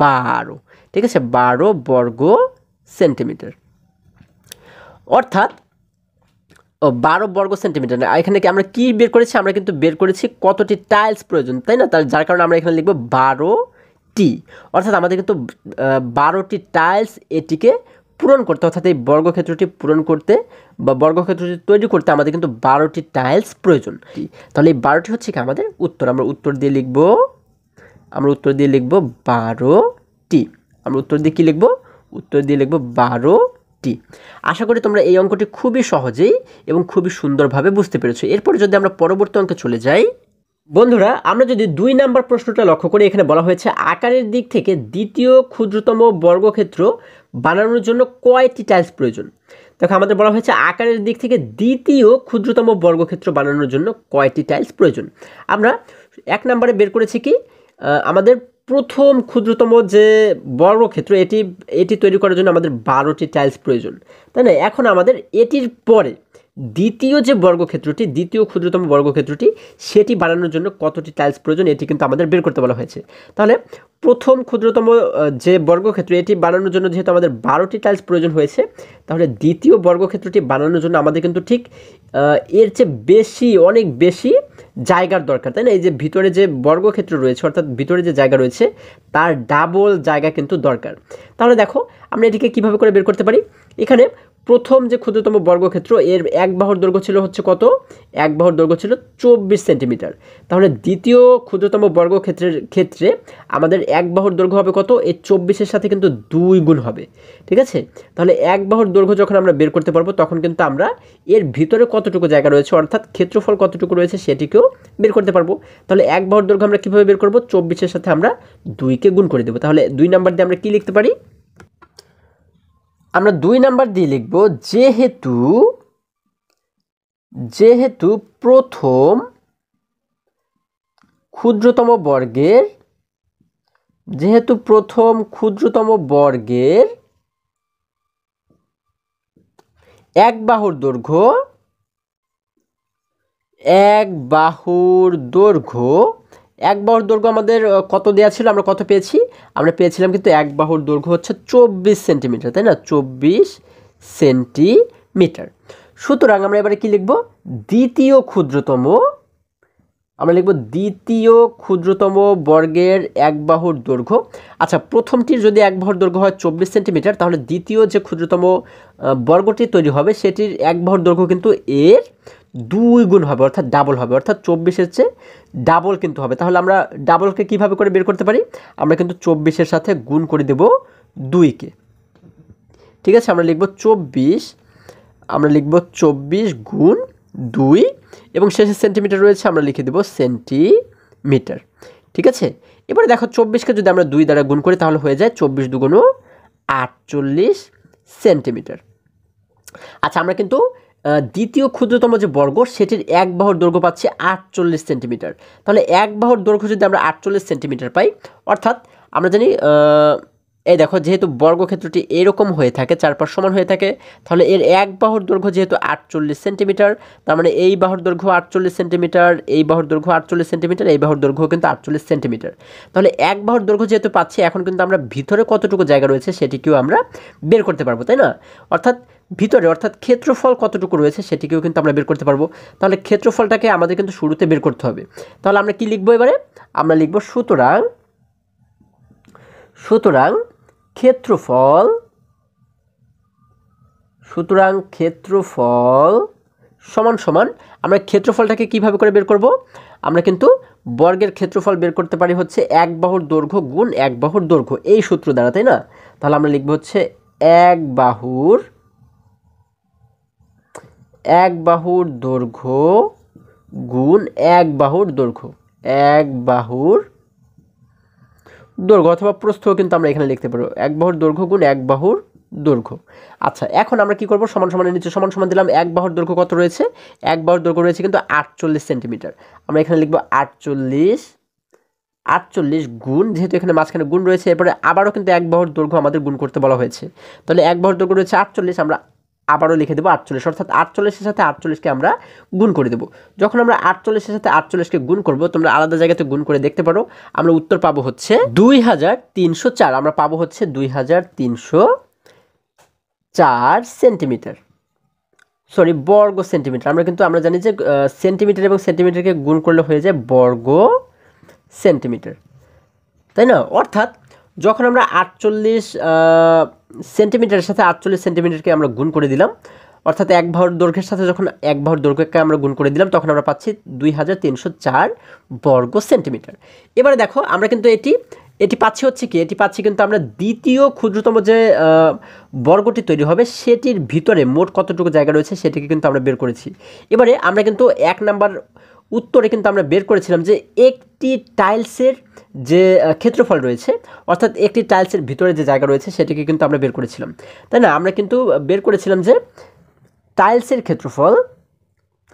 12। ঠিক আছে, 12 বর্গ সেন্টিমিটার, অর্থাৎ 12 বর্গ সেন্টিমিটার। এখানে কি আমরা কি বের করেছি? আমরা কিন্তু বের করেছি কতটি টাইলস প্রয়োজন, তাই না? যার কারণে আমরা এখানে লিখব 12টি, অর্থাৎ আমাদের কিন্তু 12টি টাইলস এটিকে পূরণ করতে, অর্থাৎ এই বর্গক্ষেত্রটি পূরণ করতে বা বর্গক্ষেত্রটি তৈরি করতে আমাদের কিন্তু 12টি টাইলস প্রয়োজন। তাহলে এই 12টি হচ্ছে কি আমাদের উত্তর। আমরা উত্তর দিয়ে লিখব 12টি। আমরা উত্তর দিয়ে কি লিখব? উত্তর দিয়ে লিখব 12টি। আশা করি তোমরা এই অঙ্কটি খুবই সহজেই এবং খুবই সুন্দরভাবে বুঝতে পেরেছো। এরপরে যদি আমরা পরবর্তী অঙ্কে চলে যাই, বন্ধুরা আমরা যদি 2 নাম্বার প্রশ্নটা লক্ষ্য করি, এখানে বলা হয়েছে আকারের দিক থেকে দ্বিতীয় ক্ষুদ্রতম বর্গক্ষেত্র বানানোর জন্য কয়টি টাইলস প্রয়োজন? দেখো আমাদের বলা হয়েছে আকারের দিক থেকে দ্বিতীয় ক্ষুদ্রতম বর্গক্ষেত্র বানানোর জন্য কয়টি টাইলস প্রয়োজন। আমরা 1 নম্বরে বের করেছি কি আমাদের প্রথম ক্ষুদ্রতম যে বর্গক্ষেত্র এটি তৈরি করার জন্য আমাদের 12টি টাইলস প্রয়োজন, তাই না? এখন আমাদের এটির পরে দ্বিতীয় যে বর্গক্ষেত্রটি, দ্বিতীয় ক্ষুদ্রতম বর্গক্ষেত্রটি, সেটি বানানোর জন্য কতটি টাইলস প্রয়োজন এটি কিন্তু আমাদের বের করতে বলা হয়েছে। তাহলে প্রথম ক্ষুদ্রতম যে বর্গক্ষেত্র এটি বানানোর জন্য যেহেতু আমাদের 12টি টাইলস প্রয়োজন হয়েছে, তাহলে দ্বিতীয় বর্গক্ষেত্রটি বানানোর জন্য আমাদের কিন্তু ঠিক এর চেয়ে বেশি, অনেক বেশি জায়গার দরকার, তাই না? এই যে ভিতরে যে বর্গক্ষেত্র রয়েছে অর্থাৎ ভিতরে যে জায়গা রয়েছে তার ডাবল জায়গা কিন্তু দরকার। তাহলে দেখো আমরা এটিকে কিভাবে করে বের করতে পারি। এখানে প্রথম যে ক্ষুদ্রতম বর্গক্ষেত্র এর এক বাহুর দৈর্ঘ্য ছিল হচ্ছে কত, এক বাহুর দৈর্ঘ্য ছিল 24 সেন্টিমিটার। তাহলে দ্বিতীয় ক্ষুদ্রতম বর্গক্ষেত্রের ক্ষেত্রে আমাদের এক বাহুর দৈর্ঘ্য হবে কত, এই 24-এর সাথে কিন্তু 2 গুণ হবে, ঠিক আছে। তাহলে এক বাহুর দৈর্ঘ্য যখন আমরা বের করতে পারবো তখন কিন্তু আমরা এর ভিতরে কতটুকু জায়গা রয়েছে অর্থাৎ ক্ষেত্রফল কতটুকু রয়েছে সেটিকেও বের করতে পারবো। তাহলে এক বাহুর দৈর্ঘ্য আমরা কীভাবে বের করবো, 24-এর সাথে আমরা 2কে গুণ করে দেবো। তাহলে 2 নাম্বার দিয়ে আমরা কি লিখতে পারি, আমরা 2 নাম্বার দিয়ে লিখব যেহেতু প্রথম ক্ষুদ্রতম বর্গের এক বাহুর দৈর্ঘ্য আমাদের কত দেওয়া ছিল, আমরা কত পেয়েছি, আমরা পেয়েছিলাম কিন্তু এক বাহুর দৈর্ঘ্য হচ্ছে 24 সেন্টিমিটার, তাই না, 24 সেন্টিমিটার। সুতরাং আমরা এবারে কি লিখব, দ্বিতীয় ক্ষুদ্রতম বর্গের এক বাহুর দৈর্ঘ্য। আচ্ছা, প্রথমটির যদি এক বাহুর দৈর্ঘ্য হয় 24 সেন্টিমিটার, তাহলে দ্বিতীয় যে ক্ষুদ্রতম বর্গটি তৈরি হবে সেটির এক বাহুর দৈর্ঘ্য কিন্তু এর 2 গুণ হবে, অর্থাৎ ডাবল হবে, অর্থাৎ 24-এর চেয়ে ডাবল কিন্তু হবে। তাহলে আমরা ডাবলকে কিভাবে করে বের করতে পারি, আমরা কিন্তু 24-এর সাথে গুণ করে দেব 2কে, ঠিক আছে। আমরা লিখব 24 গুণ 2 এবং শেষে সেন্টিমিটার রয়েছে, আমরা লিখে দেব সেন্টিমিটার, ঠিক আছে। এবারে দেখো 24-কে যদি আমরা 2 দ্বারা গুণ করি তাহলে হয়ে যায় 24 দুগুণ 48 সেন্টিমিটার। আচ্ছা, আমরা কিন্তু দ্বিতীয় ক্ষুদ্রতম যে বর্গ সেটির এক বাহুর দৈর্ঘ্য পাচ্ছি 48 সেন্টিমিটার। তাহলে এক বাহুর দৈর্ঘ্য যদি আমরা 48 সেন্টিমিটার পাই, অর্থাৎ আমরা জানি এই দেখো যেহেতু বর্গক্ষেত্রটি এরকম হয়ে থাকে, চারপাশ সমান হয়ে থাকে, তাহলে এর এক বাহুর দৈর্ঘ্য যেহেতু 48 সেন্টিমিটার, তার মানে এই বাহুর দৈর্ঘ্য 48 সেন্টিমিটার, এই বাহুর দৈর্ঘ্য 48 সেন্টিমিটার, এই বাহুর দৈর্ঘ্য কিন্তু 48 সেন্টিমিটার। তাহলে এক বাহুর দৈর্ঘ্য যেহেতু পাচ্ছি, এখন কিন্তু আমরা ভিতরে কতটুকু জায়গা রয়েছে সেটিকেও আমরা বের করতে পারবো, তাই না। অর্থাৎ ভিতরে অর্থাৎ ক্ষেত্রফল কতটুকু রয়েছে সেটিকেও কিন্তু আমরা বের করতে পারবো। তাহলে ক্ষেত্রফলটাকে আমাদের কিন্তু শুরুতে বের করতে হবে। তাহলে আমরা কি লিখবো এবারে, আমরা লিখব সুতরাং ক্ষেত্রফল সমান সমান, আমরা ক্ষেত্রফলটাকে কিভাবে করে বের করব, আমরা কিন্তু বর্গের ক্ষেত্রফল বের করতে পারি হচ্ছে এক বাহুর দৈর্ঘ্য গুণ এক বাহুর দৈর্ঘ্য, এই সূত্র দ্বারা, তাই না। তাহলে আমরা লিখব হচ্ছে এক বাহুর দৈর্ঘ্য গুণ এক বাহুর দৈর্ঘ্য, অথবা প্রস্থ কিন্তু আমরা এখানে লিখতে পারবো, এক বাহুর দৈর্ঘ্য গুণ এক বাহুর দৈর্ঘ্য। আচ্ছা, এখন আমরা কি করব, সমান সমানের নিচে সমান সমান দিলাম, এক বাহুর দৈর্ঘ্য কত রয়েছে, এক বাহুর দৈর্ঘ্য রয়েছে কিন্তু 48 সেন্টিমিটার। আমরা এখানে লিখব 48 গুণ, যেহেতু এখানে মাঝখানে গুণ রয়েছে, এরপরে আবারও কিন্তু এক বাহুর দৈর্ঘ্য আমাদের গুণ করতে বলা হয়েছে। তাহলে এক বাহুর দৈর্ঘ্য রয়েছে 48, আমরা আবারও লিখে দেবো 48, অর্থাৎ 48-এর সাথে 48-কে আমরা গুণ করে দেবো। যখন আমরা 48-এর সাথে 48-কে গুণ করব, তোমরা আলাদা জায়গাতে গুণ করে দেখতে পারো, আমরা উত্তর পাবো হচ্ছে 2304, আমরা পাবো হচ্ছে 2304 সেন্টিমিটার, সরি বর্গ সেন্টিমিটার। আমরা জানি যে সেন্টিমিটার এবং সেন্টিমিটারকে গুণ করলে হয়ে যায় বর্গ সেন্টিমিটার, তাই না। অর্থাৎ যখন আমরা 48 সেন্টিমিটারের সাথে 48 সেন্টিমিটারকে আমরা গুণ করে দিলাম, অর্থাৎ এক বাহুর দৈর্ঘ্যের সাথে যখন এক বাহুর দৈর্ঘ্যকে আমরা গুণ করে দিলাম, তখন আমরা পাচ্ছি 2304 বর্গ সেন্টিমিটার। এবারে দেখো আমরা কিন্তু এটি পাচ্ছি হচ্ছে কি, এটি পাচ্ছি কিন্তু আমরা দ্বিতীয় ক্ষুদ্রতম যে বর্গটি তৈরি হবে সেটির ভিতরে মোট কতটুকু জায়গা রয়েছে সেটিকে কিন্তু আমরা বের করেছি। এবারে আমরা কিন্তু 1 নাম্বার উত্তরে কিন্তু আমরা বের করেছিলাম যে একটি টাইলসের যে ক্ষেত্রফল রয়েছে, অর্থাৎ একটি টাইলসের ভিতরে যে জায়গা রয়েছে সেটিকে কিন্তু আমরা বের করেছিলাম, তাই না। আমরা কিন্তু বের করেছিলাম যে টাইলসের ক্ষেত্রফল,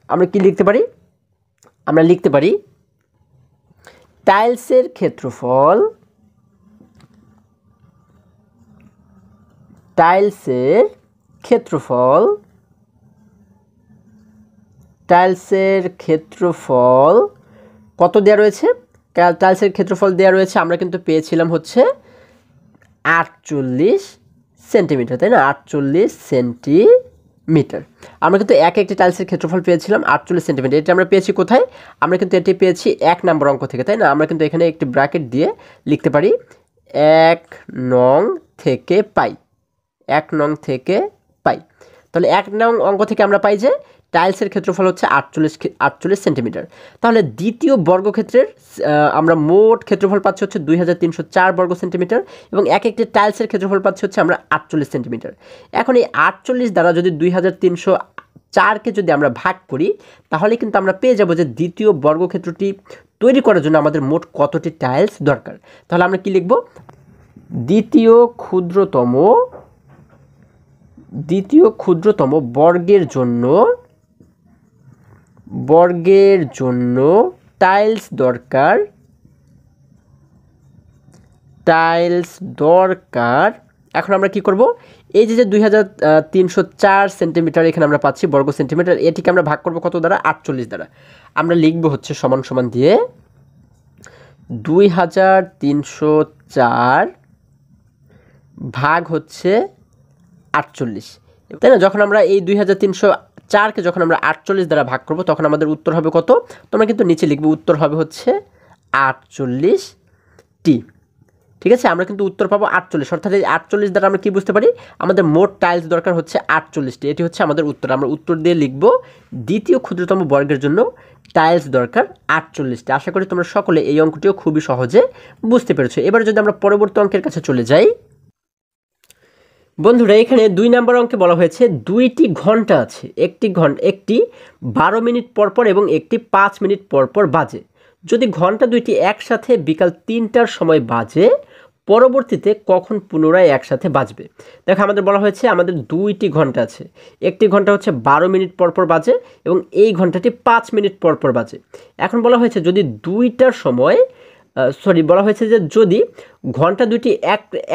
আমরা কি লিখতে পারি, আমরা লিখতে পারি টাইলসের ক্ষেত্রফল কত দেওয়া রয়েছে, টাইলসের ক্ষেত্রফল দেওয়া রয়েছে, আমরা কিন্তু পেয়েছিলাম হচ্ছে 48 সেন্টিমিটার, তাই না, 48 সেন্টিমিটার। আমরা কিন্তু একটি টাইলসের ক্ষেত্রফল পেয়েছিলাম 48 সেন্টিমিটার। এটা আমরা পেয়েছি কোথায়, আমরা কিন্তু এটি পেয়েছি 1 নম্বর অঙ্ক থেকে, তাই না। আমরা কিন্তু এখানে একটি ব্র্যাকেট দিয়ে লিখতে পারি 1 নং থেকে পাই, 1 নং থেকে পাই। তাহলে 1 নং অঙ্ক থেকে আমরা পাই যে টাইলসের ক্ষেত্রফল হচ্ছে 48 সেন্টিমিটার। তাহলে দ্বিতীয় বর্গক্ষেত্রের আমরা মোট ক্ষেত্রফল পাচ্ছি হচ্ছে 2304 বর্গ সেন্টিমিটার এবং এক একটি টাইলসের ক্ষেত্রফল পাচ্ছি হচ্ছে আমরা 48 সেন্টিমিটার। এখন এই 48 দ্বারা যদি 2304কে যদি আমরা ভাগ করি তাহলে কিন্তু আমরা পেয়ে যাব যে দ্বিতীয় বর্গক্ষেত্রটি তৈরি করার জন্য আমাদের মোট কতটি টাইলস দরকার। তাহলে আমরা কি লিখব? দ্বিতীয় ক্ষুদ্রতম বর্গের জন্য টাইলস দরকার। এখন আমরা কি করব? এই যে 2304 সেন্টিমিটার এখানে আমরা পাচ্ছি বর্গ সেন্টিমিটার, এটিকে আমরা ভাগ করব কত দ্বারা? 48 দ্বারা। আমরা লিখব হচ্ছে সমান সমান দিয়ে 2304 ভাগ হচ্ছে 48, তাই না? যখন আমরা এই 2304কে যখন আমরা 48 দ্বারা ভাগ করব তখন আমাদের উত্তর হবে কত? তোমরা কিন্তু নিচে লিখবে, উত্তর হবে হচ্ছে 48টি। ঠিক আছে, আমরা কিন্তু উত্তর পাবো 48, অর্থাৎ এই 48 দ্বারা আমরা কি বুঝতে পারি? আমাদের মোট টাইলস দরকার হচ্ছে 48টি। এটি হচ্ছে আমাদের উত্তর। আমরা উত্তর দিয়ে লিখব দ্বিতীয় ক্ষুদ্রতম বর্গের জন্য টাইলস দরকার 48টি। আশা করি তোমরা সকলে এই অঙ্কটিও খুবই সহজে বুঝতে পেরেছো। এবার যদি আমরা পরবর্তী অঙ্কের কাছে চলে যাই, বন্ধুরা এখানে 2 নম্বর অঙ্কে বলা হয়েছে 2টি ঘন্টা আছে, একটি 12 মিনিট পরপর এবং একটি 5 মিনিট পরপর বাজে। যদি ঘন্টা দুইটি একসাথে বিকাল 3টার সময় বাজে, পরবর্তীতে কখন পুনরায় একসাথে বাজবে? দেখো আমাদের বলা হয়েছে আমাদের 2টি ঘন্টা আছে, একটি ঘন্টা হচ্ছে 12 মিনিট পরপর বাজে এবং এই ঘন্টাটি 5 মিনিট পরপর বাজে। এখন বলা হয়েছে যদি বলা হয়েছে যে যদি ঘন্টা দুটি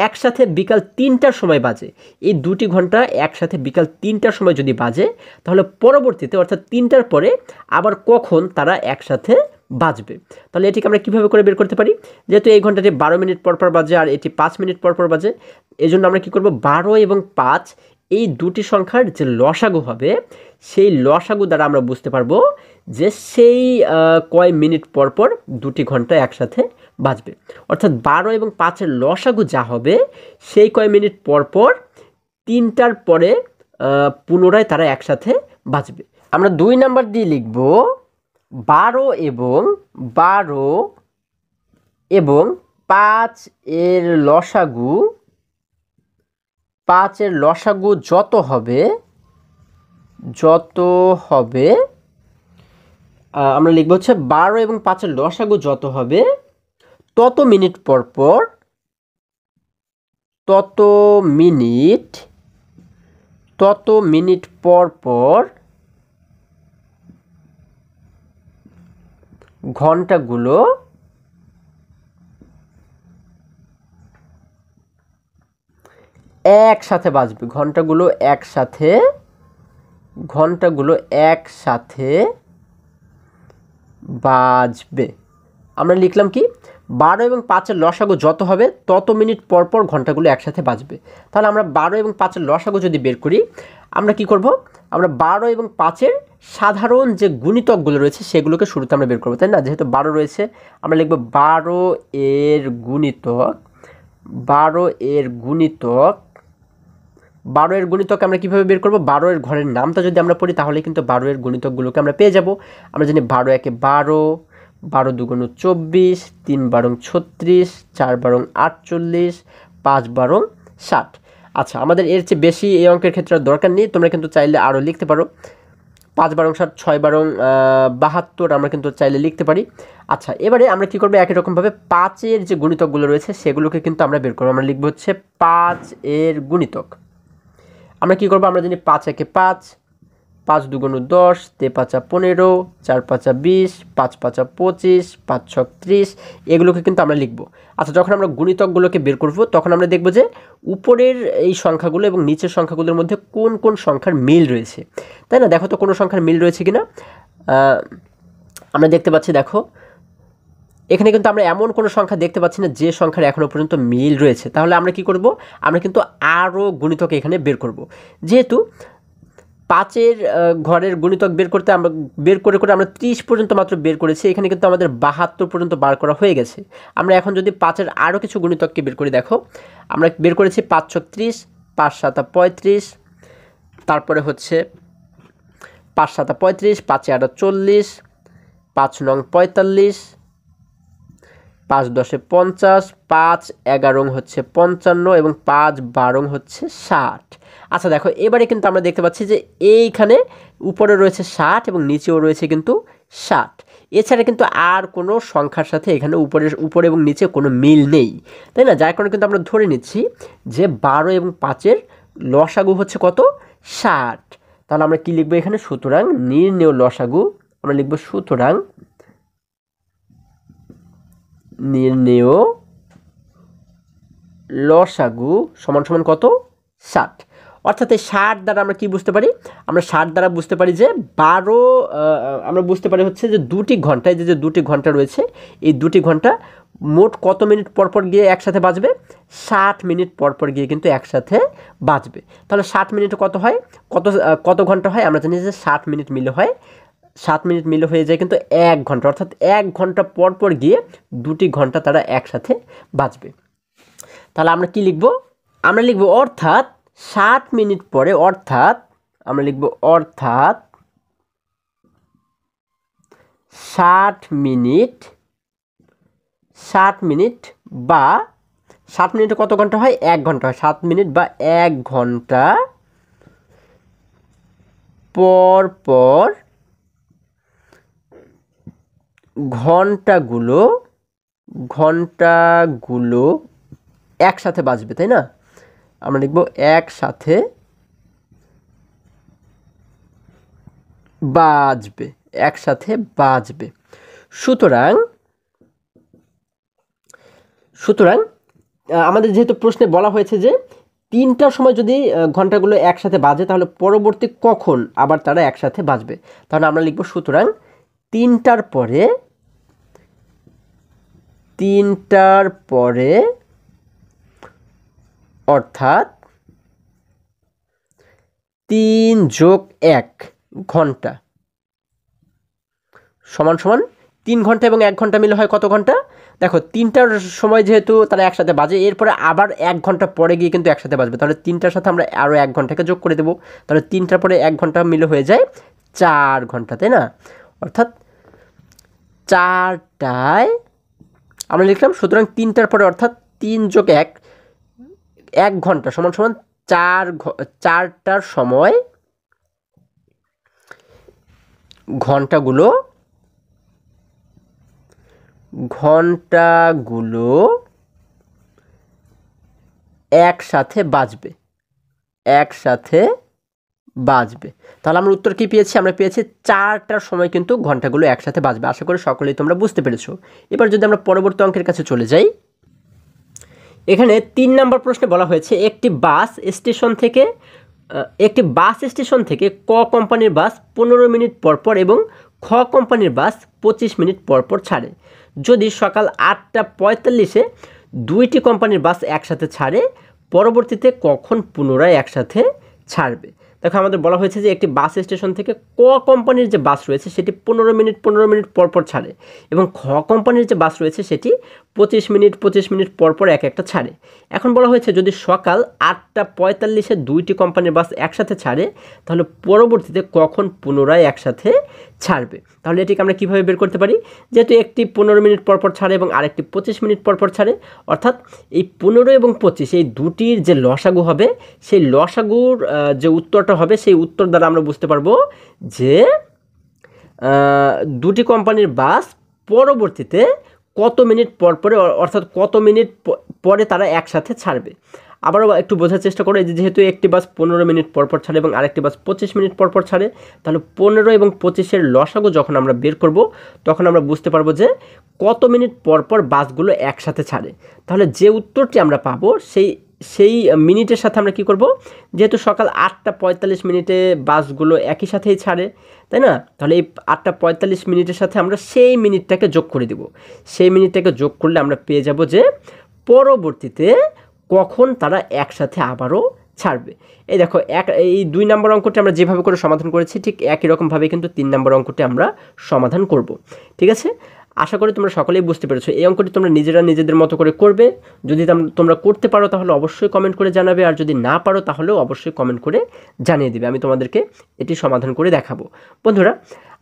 একসাথে বিকাল 3টার সময় বাজে, এই দুটি ঘন্টা একসাথে বিকাল 3টার সময় যদি বাজে তাহলে পরবর্তীতে অর্থাৎ 3টার পরে আবার কখন তারা একসাথে বাজবে। তাহলে এটিকে আমরা কীভাবে করে বের করতে পারি? যেহেতু এই ঘন্টাটি 12 মিনিট পরপর বাজে আর এটি 5 মিনিট পরপর বাজে, এই জন্য আমরা কী করব? 12 এবং 5 এই দুটি সংখ্যার যে লসাগু হবে সেই লসাগু দ্বারা আমরা বুঝতে পারবো যে সেই কয় মিনিট পরপর দুটি ঘন্টা একসাথে বাজবে। অর্থাৎ 12 এবং 5-এর লসাগু যা হবে সেই কয় মিনিট পরপর 3টার পরে পুনরায় তারা একসাথে বাজবে। আমরা 2 নাম্বার দিয়ে লিখব 12 এবং 5-এর লসাগু যত হবে আমরা লিখব হচ্ছে 12 এবং 5-এর লসাগু যত হবে তত মিনিট পরপর ঘন্টাগুলো একসাথে বাজবে। ঘন্টাগুলো একসাথে বাজবে। আমরা লিখলাম কি? 12 এবং 5-এর লসাগু যত হবে তত মিনিট পরপর ঘন্টাগুলো একসাথে বাজবে। তাহলে আমরা 12 এবং 5-এর লসাগু যদি বের করি আমরা কি করব? আমরা 12 এবং 5-এর সাধারণ যে গুণিতকগুলো রয়েছে সেগুলোকে শুরুতে আমরা বের করবো, তাই না? যেহেতু 12 রয়েছে আমরা লিখব 12 এর গুণিতক আমরা কীভাবে বের করব? 12 এর ঘরের নামটা যদি আমরা পড়ি তাহলে কিন্তু 12 এর গুণিতকগুলোকে আমরা পেয়ে যাব। আমরা জানি 12 একে 12, 12 দুগুণ 24, 3 বারং 36, 4 বারং 48, 5 বারং 60। আচ্ছা, আমাদের এর চেয়ে বেশি এই অঙ্কের ক্ষেত্রে দরকার নেই, তোমরা কিন্তু চাইলে আরও লিখতে পারো। 5 বারং 60, 6 বারং 72 আমরা কিন্তু চাইলে লিখতে পারি। আচ্ছা, এবারে আমরা কী করবো? একই রকমভাবে 5-এর যে গুণিতকগুলো রয়েছে সেগুলোকে কিন্তু আমরা বের করবো। আমরা লিখবো হচ্ছে 5 এর গুণিতক। আমরা কী করবো? আমরা জানি 5 একে 5, 5 দুগুণ 10, 3 পাঁচা 15, 4 পাঁচা 20, 5 পাঁচা 25, 5 ছক 30, এগুলোকে কিন্তু আমরা লিখব। আচ্ছা, যখন আমরা গুণিতকগুলোকে বের করব তখন আমরা দেখব যে উপরের এই সংখ্যাগুলো এবং নিচের সংখ্যাগুলোর মধ্যে কোন কোন সংখ্যার মিল রয়েছে, তাই না? দেখো তো কোনো সংখ্যার মিল রয়েছে কিনা। আমরা দেখতে পাচ্ছি, দেখো এখানে কিন্তু আমরা এমন কোনো সংখ্যা দেখতে পাচ্ছি না যে সংখ্যার এখনও পর্যন্ত মিল রয়েছে। তাহলে আমরা কি করব? আমরা কিন্তু আরও গুণিতক এখানে বের করব। যেহেতু 5-এর ঘরের গুণিতক বের করে আমরা 30 পর্যন্ত মাত্র বের করেছি। এখানে কিন্তু আমাদের 72 পর্যন্ত বার করা হয়ে গেছে। আমরা এখন যদি 5-এর আরও কিছু গুণিতককে বের করি, দেখো আমরা বের করেছি 5 × 30, 5 × 7 = 35, তারপরে হচ্ছে 5 × 7 = 35, 5 × 8 = 40, 5 × 9 = 45, 5 × 10 = 50, 5 × 11 হচ্ছে 55 এবং 5 × 12 হচ্ছে 60। আচ্ছা দেখো, এবারে কিন্তু আমরা দেখতে পাচ্ছি যে এইখানে উপরে রয়েছে 60 এবং নিচেও রয়েছে কিন্তু 60। এছাড়া কিন্তু আর কোনো সংখ্যার সাথে এখানে উপরে এবং নিচে কোনো মিল নেই, তাই না? যার কারণে কিন্তু আমরা ধরে নিচ্ছি যে 12 এবং 5-এর লসাগু হচ্ছে কত? 60। তাহলে আমরা কি লিখবো এখানে? সুতরাং নির্ণেয় লসাগু আমরা লিখবো সুতরাং নির্ণেয় লসাগু সমান সমান কত? 60। অর্থাৎ এই 60 দ্বারা আমরা কি বুঝতে পারি? আমরা 60 দ্বারা বুঝতে পারি যে 12 আমরা বুঝতে পারি হচ্ছে যে 2টি ঘন্টায় যে 2টি ঘন্টা রয়েছে, এই 2টি ঘন্টা মোট কত মিনিট পরপর গিয়ে একসাথে বাজবে? 60 মিনিট পরপর গিয়ে কিন্তু একসাথে বাজবে। তাহলে 60 মিনিটে কত হয়? কত ঘন্টা হয়? আমরা জানি যে 60 মিনিট মিলে হয়, 7 মিনিট মিলে হয়ে যায় কিন্তু 1 ঘন্টা। অর্থাৎ 1 ঘন্টা পরপর গিয়ে 2টি ঘন্টা তারা একসাথে বাজবে। তাহলে আমরা কি লিখব? আমরা লিখব অর্থাৎ 60 মিনিট পরে, অর্থাৎ আমরা লিখব অর্থাৎ 60 মিনিট বা 60 মিনিটে কত ঘন্টা হয়? 1 ঘন্টা হয়। 7 মিনিট বা 1 ঘন্টা পর পর ঘন্টাগুলো একসাথে বাজবে, তাই না? আমরা লিখব একসাথে বাজবে। সুতরাং আমাদের যেহেতু প্রশ্নে বলা হয়েছে যে 3টার সময় যদি ঘন্টাগুলো একসাথে বাজে, তাহলে পরবর্তী কখন আবার তারা একসাথে বাজবে? তাহলে আমরা লিখব সুতরাং 3টার পরে অর্থাৎ 3 + 1 ঘন্টা সমান সমান 3 ঘন্টা এবং 1 ঘন্টা মিলে হয় কত ঘন্টা? দেখো 3টার সময় যেহেতু তারা একসাথে বাজে, এরপরে আবার 1 ঘন্টা পরে গিয়ে কিন্তু একসাথে বাজবে। তাহলে 3টার সাথে আমরা আরও 1 ঘন্টাকে যোগ করে দেবো। তাহলে 3টার পরে 1 ঘন্টা মিলে হয়ে যায় 4 ঘন্টা, তাই না? অর্থাৎ 4টায় আমরা লিখলাম সুতরাং 3টার পরে অর্থাৎ 3 + 1 ঘন্টা সমান সমান 4টার সময় ঘন্টাগুলো একসাথে বাজবে। তাহলে আমরা উত্তর কি পেয়েছি? আমরা পেয়েছি 4টার সময় কিন্তু ঘন্টাগুলো একসাথে বাজবে। আশা করি সকলেই তোমরা বুঝতে পেরেছো। এবার যদি আমরা পরবর্তী অঙ্কের কাছে চলে যাই, এখানে 3 নম্বর প্রশ্নে বলা হয়েছে একটি বাস স্টেশন থেকে ক কোম্পানির বাস 15 মিনিট পরপর এবং খ কোম্পানির বাস 25 মিনিট পরপর ছাড়ে। যদি সকাল 8টা 45-এ 2টি কোম্পানির বাস একসাথে ছাড়ে, পরবর্তীতে কখন পুনরায় একসাথে ছাড়বে? দেখো আমাদের বলা হয়েছে যে একটি বাস স্টেশন থেকে ক কোম্পানির যে বাস রয়েছে সেটি 15 মিনিট পরপর ছাড়ে এবং খ কোম্পানির যে বাস রয়েছে সেটি 25 মিনিট পরপর একটা ছাড়ে। এখন বলা হয়েছে যদি সকাল 8টা 45-এ 2টি কোম্পানির বাস একসাথে ছাড়ে, তাহলে পরবর্তীতে কখন পুনরায় একসাথে ছাড়বে? তাহলে এটিকে আমরা কীভাবে বের করতে পারি? যেহেতু একটি 15 মিনিট পরপর ছাড়ে এবং আরেকটি 25 মিনিট পরপর ছাড়ে, অর্থাৎ এই 15 এবং 25 এই দুটির যে লসাগু হবে, সেই লসাগুর যে উত্তরটা হবে, সেই উত্তর দ্বারা আমরা বুঝতে পারবো যে 2টি কোম্পানির বাস পরবর্তীতে কত মিনিট পরে অর্থাৎ কত মিনিট পরে তারা একসাথে ছাড়বে। আবারও একটু বোঝার চেষ্টা করো, যেহেতু একটি বাস 15 মিনিট পরপর ছাড়ে এবং আরেকটি বাস 25 মিনিট পরপর ছাড়ে, তাহলে 15 এবং 25-এর লসাগু যখন আমরা বের করব, তখন আমরা বুঝতে পারবো যে কত মিনিট পরপর বাসগুলো একসাথে ছাড়ে। তাহলে যে উত্তরটি আমরা পাবো সেই মিনিটের সাথে আমরা কি করব? যেহেতু সকাল 8টা 45 মিনিটে বাসগুলো একই সাথেই ছাড়ে, তাই না? তাহলে এই 8টা 45 মিনিটের সাথে আমরা সেই মিনিটটাকে যোগ করে দেব। সেই মিনিটটাকে যোগ করলে আমরা পেয়ে যাব যে পরবর্তীতে কখন তারা একসাথে আবারও ছাড়বে। এই দেখো এই 2 নম্বর অঙ্কটি আমরা যেভাবে করে সমাধান করেছি ঠিক একই রকমভাবে কিন্তু 3 নম্বর অঙ্কটি আমরা সমাধান করব। ঠিক আছে, আশা করি তোমরা সকলেই বুঝতে পেরেছো। এই অঙ্কটি তোমরা নিজেদের মতো করে করবে। যদি তোমরা করতে পারো তাহলে অবশ্যই কমেন্ট করে জানাবে, আর যদি না পারো তাহলেও অবশ্যই কমেন্ট করে জানিয়ে দিবে, আমি তোমাদেরকে এটি সমাধান করে দেখাবো। বন্ধুরা,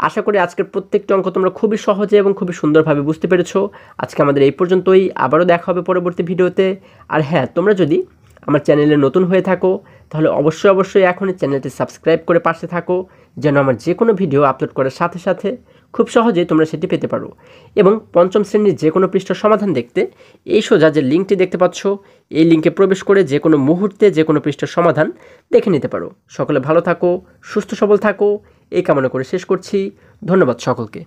আশা করি আজকের প্রত্যেকটি অঙ্ক তোমরা খুবই সহজে এবং খুবই সুন্দরভাবে বুঝতে পেরেছো। আজকে আমাদের এই পর্যন্তই, আবারও দেখা হবে পরবর্তী ভিডিওতে। আর হ্যাঁ, তোমরা যদি আমার চ্যানেলে নতুন হয়ে থাকো তাহলে অবশ্যই এখনই চ্যানেলটি সাবস্ক্রাইব করে পাশে থাকো, যেন আমার যে কোনো ভিডিও আপলোড করার সাথে সাথে খুব সহজেই তোমরা সেটি পেতে পারো। এবং পঞ্চম শ্রেণীর যে কোনো পৃষ্ঠার সমাধান দেখতে এই সোজা যে লিঙ্কটি দেখতে পাচ্ছ, এই লিঙ্কে প্রবেশ করে যে কোনো মুহূর্তে যে কোনো পৃষ্ঠার সমাধান দেখে নিতে পারো। সকলে ভালো থাকো, সুস্থ সবল থাকো, এই কামনা করে শেষ করছি। ধন্যবাদ সকলকে।